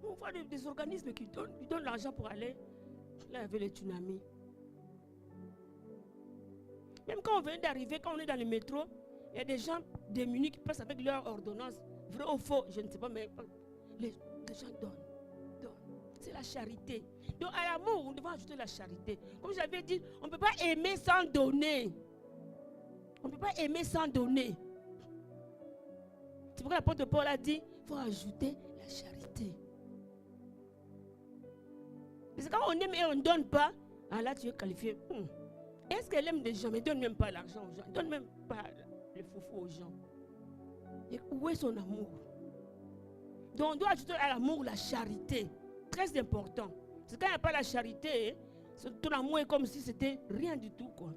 on voit des organismes qui donnent l'argent pour aller. Là, il y avait le tsunami. Même quand on vient d'arriver, quand on est dans le métro, il y a des gens démunis qui passent avec leur ordonnance. Vrai ou faux, je ne sais pas, mais les gens donnent. C'est la charité. Donc à l'amour, on doit ajouter la charité. Comme j'avais dit, on ne peut pas aimer sans donner. On ne peut pas aimer sans donner. C'est pourquoi l'apôtre Paul a dit, il faut ajouter la charité. Parce que quand on aime et on ne donne pas, là tu es qualifié. Est-ce qu'elle aime des gens, mais ne donne même pas l'argent aux gens, ne donne même pas le foufou aux gens. Et où est son amour? Donc on doit ajouter à l'amour la charité. Très important. Parce que quand il n'y a pas la charité, ton amour est comme si c'était rien du tout, quoi.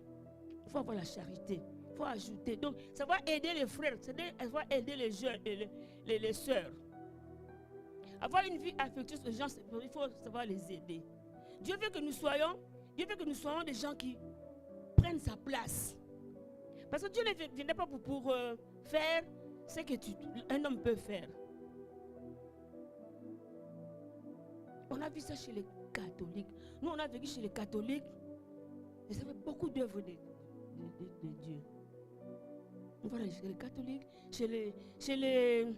Il faut avoir la charité. Il faut ajouter. Donc ça va aider les frères, ça va aider les jeunes et les sœurs. Avoir une vie affectueuse aux gens, il faut savoir les aider. Dieu veut que nous soyons des gens qui prennent sa place. Parce que Dieu ne vient pas pour faire ce qu'un homme peut faire. On a vu ça chez les catholiques. Nous, on a vécu chez les catholiques. Et ça fait beaucoup d'œuvres de Dieu. Voilà, chez les catholiques, chez les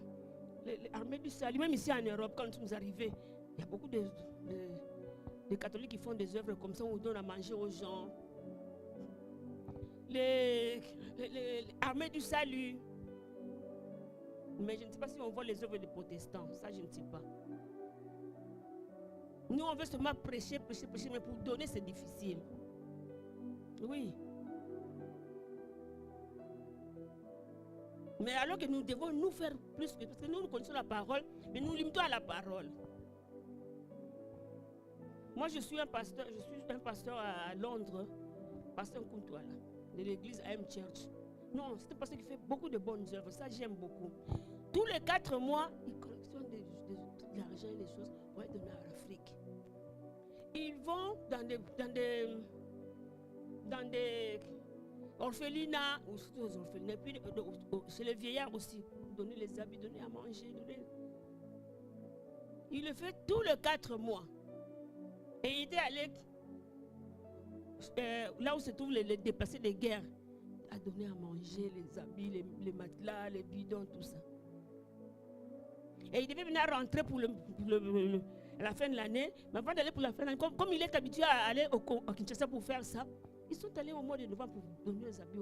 armées du salut, même ici en Europe, quand nous sommes arrivés, il y a beaucoup de catholiques qui font des œuvres comme ça, où on donne à manger aux gens. Les armées du salut. Mais je ne sais pas si on voit les œuvres des protestants. Ça, je ne sais pas. Nous, on veut seulement prêcher, mais pour donner, c'est difficile. Oui. Mais alors que nous devons nous faire plus, parce que nous connaissons la parole, mais nous limitons à la parole. Moi, je suis un pasteur à Londres, pasteur Kuntuala, de l'église AM Church. Non, c'est un pasteur qui fait beaucoup de bonnes œuvres. Ça, j'aime beaucoup. Tous les 4 mois, il collectionne de l'argent et des choses pour les donner à l'Afrique. Ils vont dans des orphelinats, ou surtout aux orphelinats, et puis chez les vieillards aussi, donner les habits, donner à manger. Il le fait tous les 4 mois. Et il était allé là où se trouvent les déplacés de guerre, à donner à manger, les habits, les matelas, les bidons, tout ça. Et il devait venir rentrer pour la fin de l'année. Mais avant d'aller pour la fin de l'année, comme il est habitué à aller au Kinshasa pour faire ça, ils sont allés au mois de novembre pour donner les habits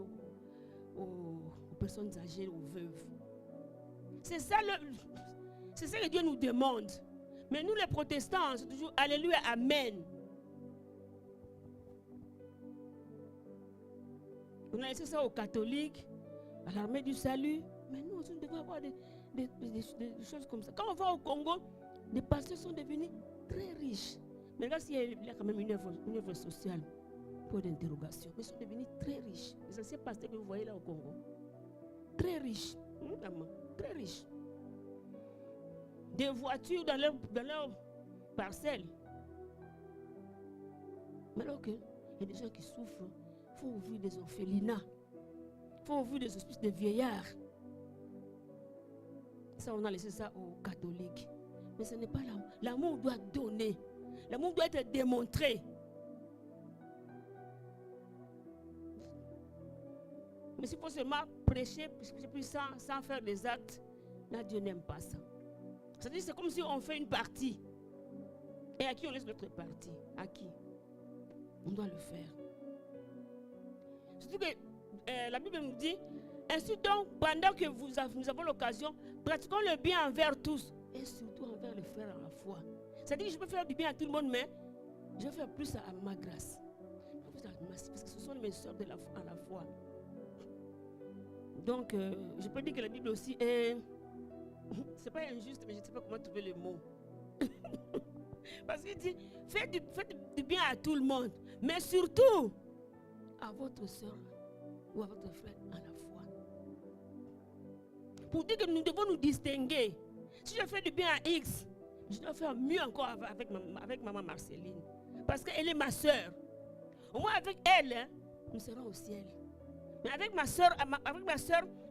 aux personnes âgées, aux veuves. C'est ça que Dieu nous demande. Mais nous les protestants, c'est toujours Alléluia, Amen. On a laissé ça aux catholiques, à l'armée du salut. Mais nous aussi, nous devons avoir des choses comme ça. Quand on va au Congo, les pasteurs sont devenus très riches. Mais là, il y a quand même une œuvre sociale pour d'interrogation. Mais ils sont devenus très riches. Les anciens pasteurs que vous voyez là au Congo, très riches. Très riches. Des voitures dans leur parcelle. Mais alors qu'il y a des gens qui souffrent, il faut ouvrir des orphelinats. Il faut ouvrir des hospices de vieillards. Ça, on a laissé ça aux catholiques. Mais ce n'est pas l'amour. L'amour doit donner. L'amour doit être démontré. Mais s'il faut seulement prêcher sans faire des actes, là, Dieu n'aime pas ça. C'est-à-dire c'est comme si on fait une partie. Et à qui on laisse notre partie? À qui? On doit le faire. Surtout que la Bible nous dit, ainsi donc, pendant que nous avons l'occasion, pratiquons le bien envers tous. Et surtout envers les frères à la foi. C'est-à-dire que je peux faire du bien à tout le monde, mais je vais faire plus à ma grâce. Parce que ce sont mes soeurs à la foi. Donc, je peux dire que la Bible aussi est... C'est pas injuste, mais je ne sais pas comment trouver le mot. Parce qu'il dit, faites du bien à tout le monde, mais surtout à votre soeur ou à votre frère à la foi. Pour dire que nous devons nous distinguer. Si je fais du bien à X, je dois faire mieux encore avec maman Marceline. Parce qu'elle est ma soeur. Au moins avec elle, hein, nous serons au ciel. Mais avec ma soeur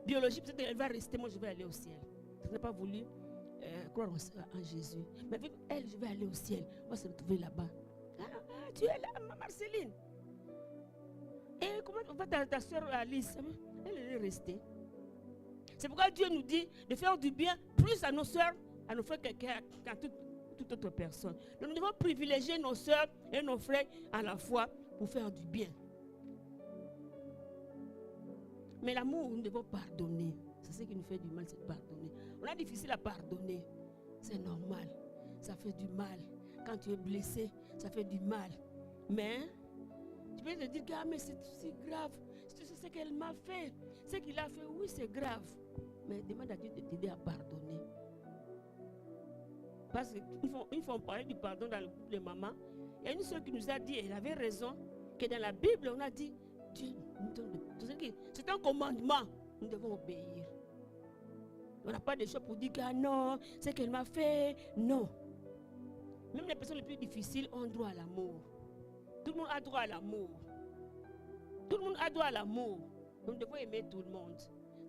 biologique, peut-être qu'elle va rester, moi je vais aller au ciel. Je n'ai pas voulu croire en Jésus. Mais avec elle, je vais aller au ciel. On va se retrouver là-bas. Tu es là, Marceline. Et comment va ta soeur Alice? Elle est restée. C'est pourquoi Dieu nous dit de faire du bien plus à nos soeurs, à nos frères qu'à toute autre personne. Donc nous devons privilégier nos soeurs et nos frères à la foi pour faire du bien. Mais l'amour, nous devons pardonner. C'est ce qui nous fait du mal, c'est de pardonner. On a difficile à pardonner. C'est normal. Ça fait du mal. Quand tu es blessé, ça fait du mal. Mais tu peux te dire que mais c'est si grave. Si tu sais ce qu'elle m'a fait, ce qu'il a fait, oui, c'est grave. Mais demande à Dieu de t'aider à pardonner. Parce qu'une fois on parlait du pardon dans le groupe de maman, il y a une soeur qui nous a dit, elle avait raison, que dans la Bible, on a dit, Dieu nous donne c'est un commandement, nous devons obéir. On n'a pas de choses pour dire que non, c'est qu'elle m'a fait. Non. Même les personnes les plus difficiles ont droit à l'amour. Tout le monde a droit à l'amour. Tout le monde a droit à l'amour. Nous devons aimer tout le monde.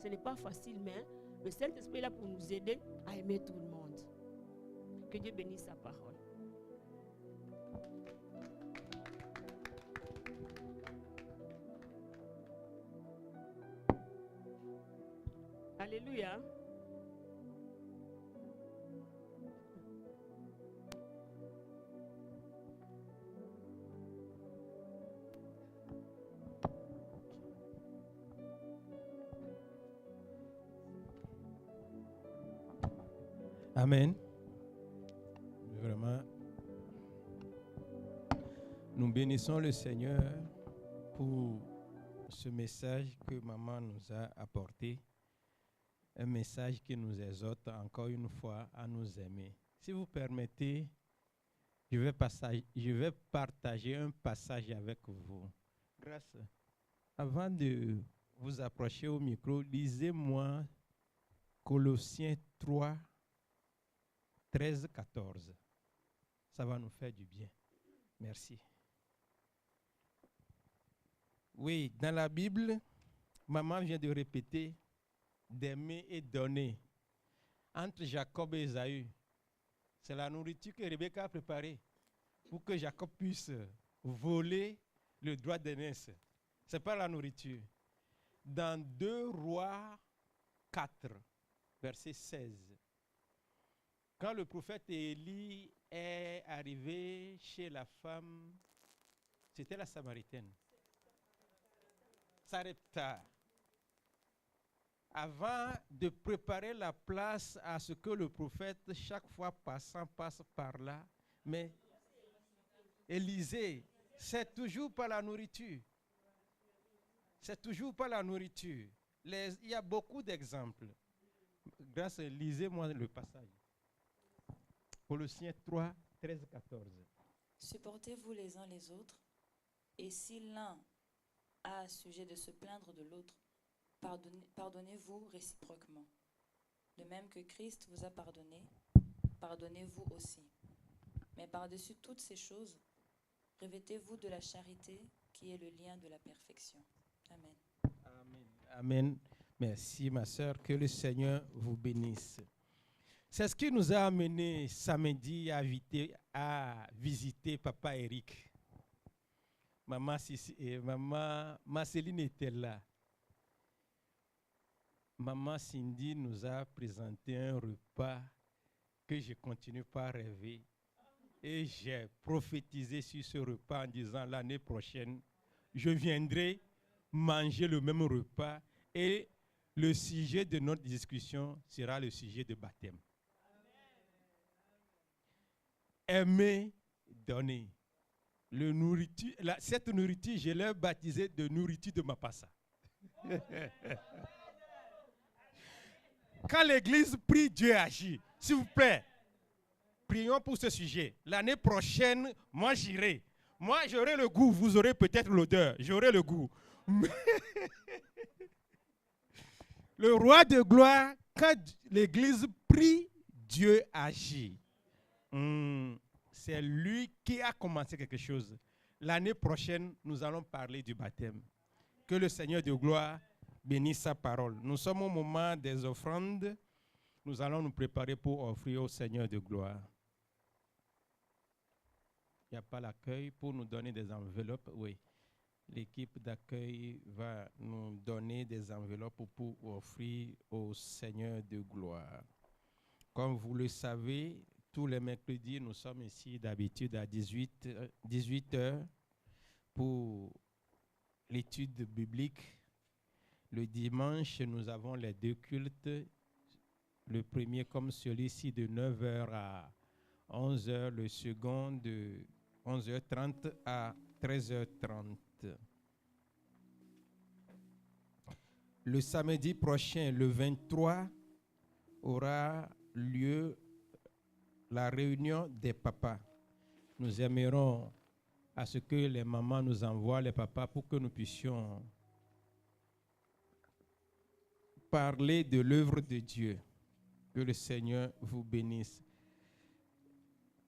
Ce n'est pas facile, mais le Saint-Esprit est là pour nous aider à aimer tout le monde. Que Dieu bénisse sa parole. Alléluia. Amen. Vraiment, nous bénissons le Seigneur pour ce message que maman nous a apporté. Un message qui nous exhorte encore une fois à nous aimer. Si vous permettez, je vais partager un passage avec vous. Grâce. Avant de vous approcher au micro, lisez-moi Colossiens 3, 13, 14. Ça va nous faire du bien. Merci. Oui, dans la Bible, maman vient de répéter d'aimer et donner. Entre Jacob et Ésaü, c'est la nourriture que Rebecca a préparée pour que Jacob puisse voler le droit d'aînesse. Ce n'est pas la nourriture. Dans 2 Rois 4, verset 16, quand le prophète Élie est arrivé chez la femme, c'était la Samaritaine, Sarepta, avant de préparer la place à ce que le prophète, chaque fois passant, passe par là, mais Élisée, c'est toujours pas la nourriture. C'est toujours pas la nourriture. Il y a beaucoup d'exemples. Grâce, lisez-moi le passage. Colossiens 3, 13, 14. Supportez-vous les uns les autres, et si l'un a sujet de se plaindre de l'autre, pardonnez-vous réciproquement. De même que Christ vous a pardonné, pardonnez-vous aussi. Mais par-dessus toutes ces choses, revêtez-vous de la charité qui est le lien de la perfection. Amen. Amen. Amen. Merci ma sœur, que le Seigneur vous bénisse. C'est ce qui nous a amené samedi à visiter Papa Eric. Maman Marceline était là. Maman Cindy nous a présenté un repas que je continue pas à rêver. Et j'ai prophétisé sur ce repas en disant l'année prochaine, je viendrai manger le même repas et le sujet de notre discussion sera le sujet de baptême. Aimer, donner. Cette nourriture, je l'ai baptisée de nourriture de Mapassa. Quand l'église prie, Dieu agit. S'il vous plaît, prions pour ce sujet. L'année prochaine, moi j'irai. Moi j'aurai le goût, vous aurez peut-être l'odeur. J'aurai le goût. Le roi de gloire, quand l'église prie, Dieu agit. C'est lui qui a commencé quelque chose. L'année prochaine, nous allons parler du baptême. Que le Seigneur de gloire bénisse sa parole. Nous sommes au moment des offrandes. Nous allons nous préparer pour offrir au Seigneur de gloire. Il n'y a pas l'accueil pour nous donner des enveloppes. Oui, l'équipe d'accueil va nous donner des enveloppes pour offrir au Seigneur de gloire. Comme vous le savez, tous les mercredis, nous sommes ici d'habitude à 18 heures pour l'étude biblique. Le dimanche, nous avons les 2 cultes. Le premier comme celui-ci de 9h à 11h, le second de 11h30 à 13h30. Le samedi prochain, le 23, aura lieu la réunion des papas. Nous aimerons à ce que les mamans nous envoient les papas pour que nous puissions parler de l'œuvre de Dieu. Que le Seigneur vous bénisse.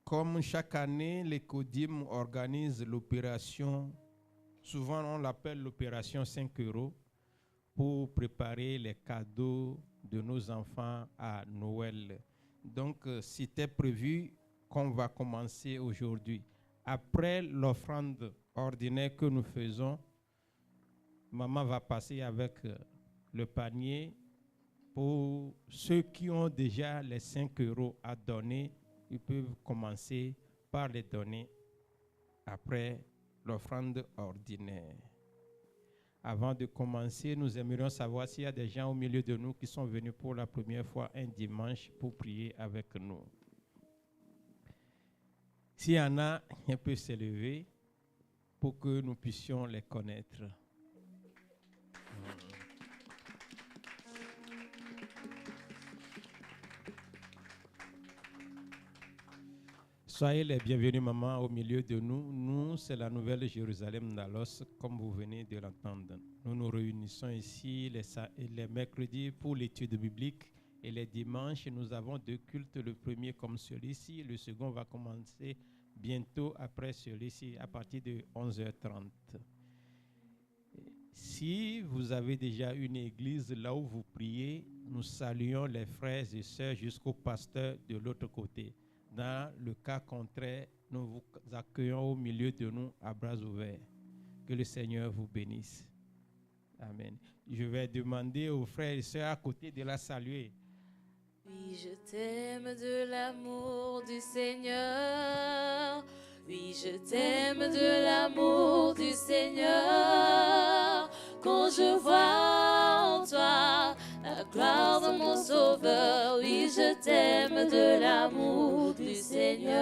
Comme chaque année, l'ECODIM organise l'opération, souvent on l'appelle l'opération 5 €, pour préparer les cadeaux de nos enfants à Noël. Donc, c'était prévu qu'on va commencer aujourd'hui. Après l'offrande ordinaire que nous faisons, maman va passer avec le panier. Pour ceux qui ont déjà les 5 € à donner, ils peuvent commencer par les donner après l'offrande ordinaire. Avant de commencer, nous aimerions savoir s'il y a des gens au milieu de nous qui sont venus pour la première fois un dimanche pour prier avec nous. S'il y en a, ils peuvent se lever pour que nous puissions les connaître. Soyez les bienvenus, maman, au milieu de nous. Nous, c'est la Nouvelle Jérusalem d'Alos, comme vous venez de l'entendre. Nous nous réunissons ici les mercredis pour l'étude biblique et les dimanches, nous avons 2 cultes. Le premier comme celui-ci, le second va commencer bientôt après celui-ci, à partir de 11h30. Si vous avez déjà une église là où vous priez, nous saluons les frères et sœurs jusqu'au pasteur de l'autre côté. Dans le cas contraire, nous vous accueillons au milieu de nous à bras ouverts. Que le Seigneur vous bénisse. Amen. Je vais demander aux frères et sœurs à côté de la saluer. Oui, je t'aime de l'amour du Seigneur. Oui, je t'aime de l'amour du Seigneur. Quand je vois en toi la gloire de mon Sauveur, oui, je t'aime de l'amour du Seigneur.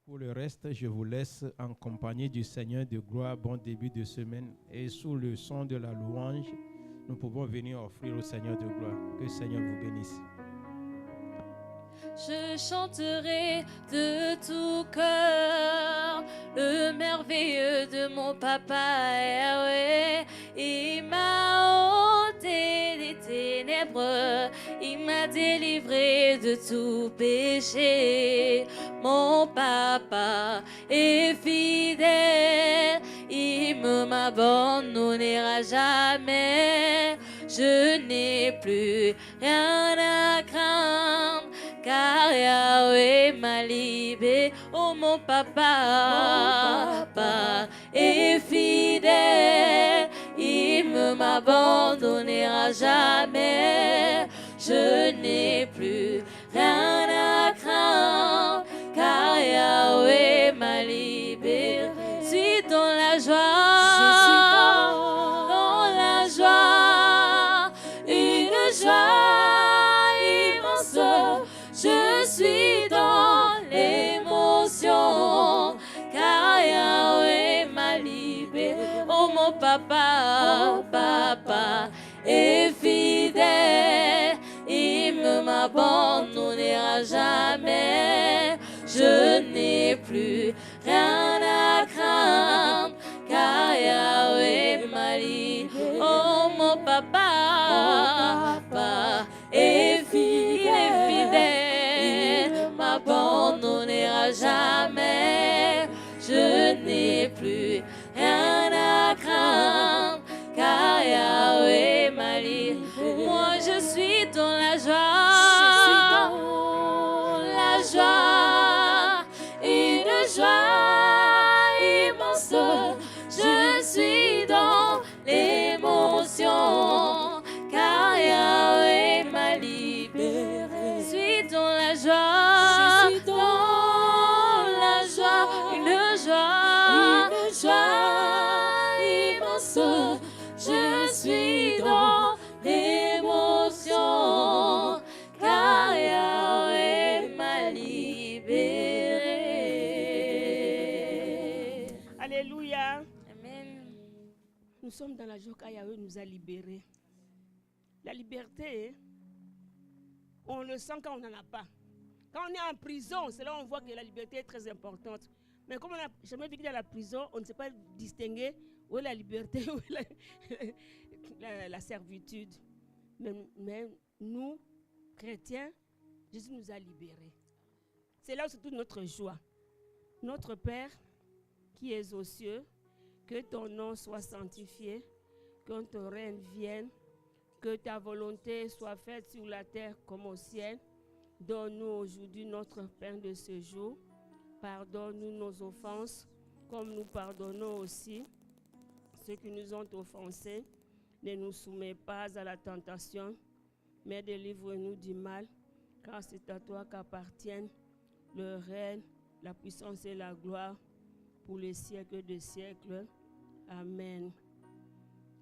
Pour le reste, je vous laisse en compagnie du Seigneur de gloire. Bon début de semaine. Et sous le son de la louange, nous pouvons venir offrir au Seigneur de gloire. Que le Seigneur vous bénisse. Je chanterai de tout cœur le merveilleux de mon papa Yahweh. Il m'a ôté des ténèbres, il m'a délivré de tout péché. Mon papa est fidèle, il ne m'abandonnera jamais. Je n'ai plus rien à craindre, car Yahweh m'a libéré. Oh, mon papa est fidèle, il ne m'abandonnera jamais. Je n'ai plus rien à craindre, car Yahweh m'a libéré. Je suis dans la joie, dans la joie, une joie immense. Je suis dans l'émotion, car Yahweh m'a libéré. Oh, mon papa est fidèle, il ne m'abandonnera jamais. Je n'ai plus rien à craindre, car Yahweh m'a libéré. Oh, mon papa est fidèle, il ne m'abandonnera jamais. Je n'ai plus rien à craindre, car Yahweh m'a libéré. Moi je suis dans la joie, la joie, une joie immense. Je suis dans l'émotion, car Yahweh m'a libéré. Je suis dans la joie, une joie immense. Je suis dans l'émotion, car Yahweh m'a libéré. Alléluia. Amen. Nous sommes dans la joie car Yahweh nous a libérés. La liberté, on le sent quand on n'en a pas. Quand on est en prison, c'est là où on voit que la liberté est très importante. Mais comme on n'a jamais vécu dans la prison, on ne sait pas distinguer où est la liberté, où est la servitude. Mais nous, chrétiens, Jésus nous a libérés. C'est là où c'est toute notre joie. Notre Père, qui es aux cieux, que ton nom soit sanctifié, que ton règne vienne, que ta volonté soit faite sur la terre comme au ciel. Donne-nous aujourd'hui notre pain de ce jour. Pardonne-nous nos offenses, comme nous pardonnons aussi ceux qui nous ont offensés. Ne nous soumets pas à la tentation, mais délivre-nous du mal, car c'est à toi qu'appartiennent le règne, la puissance et la gloire pour les siècles des siècles. Amen.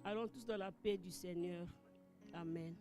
Allons tous dans la paix du Seigneur. Amen.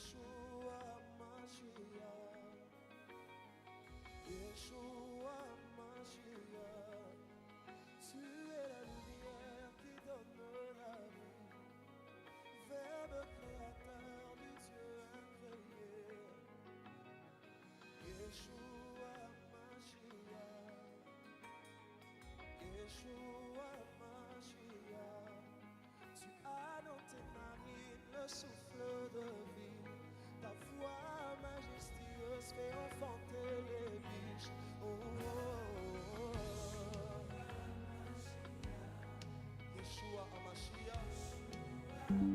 Yeshua Mashiach, Yeshua Mashiach, tu es la lumière qui donne la vie, Verbe créateur du Dieu incréé. Yeshua Mashiach, Yeshua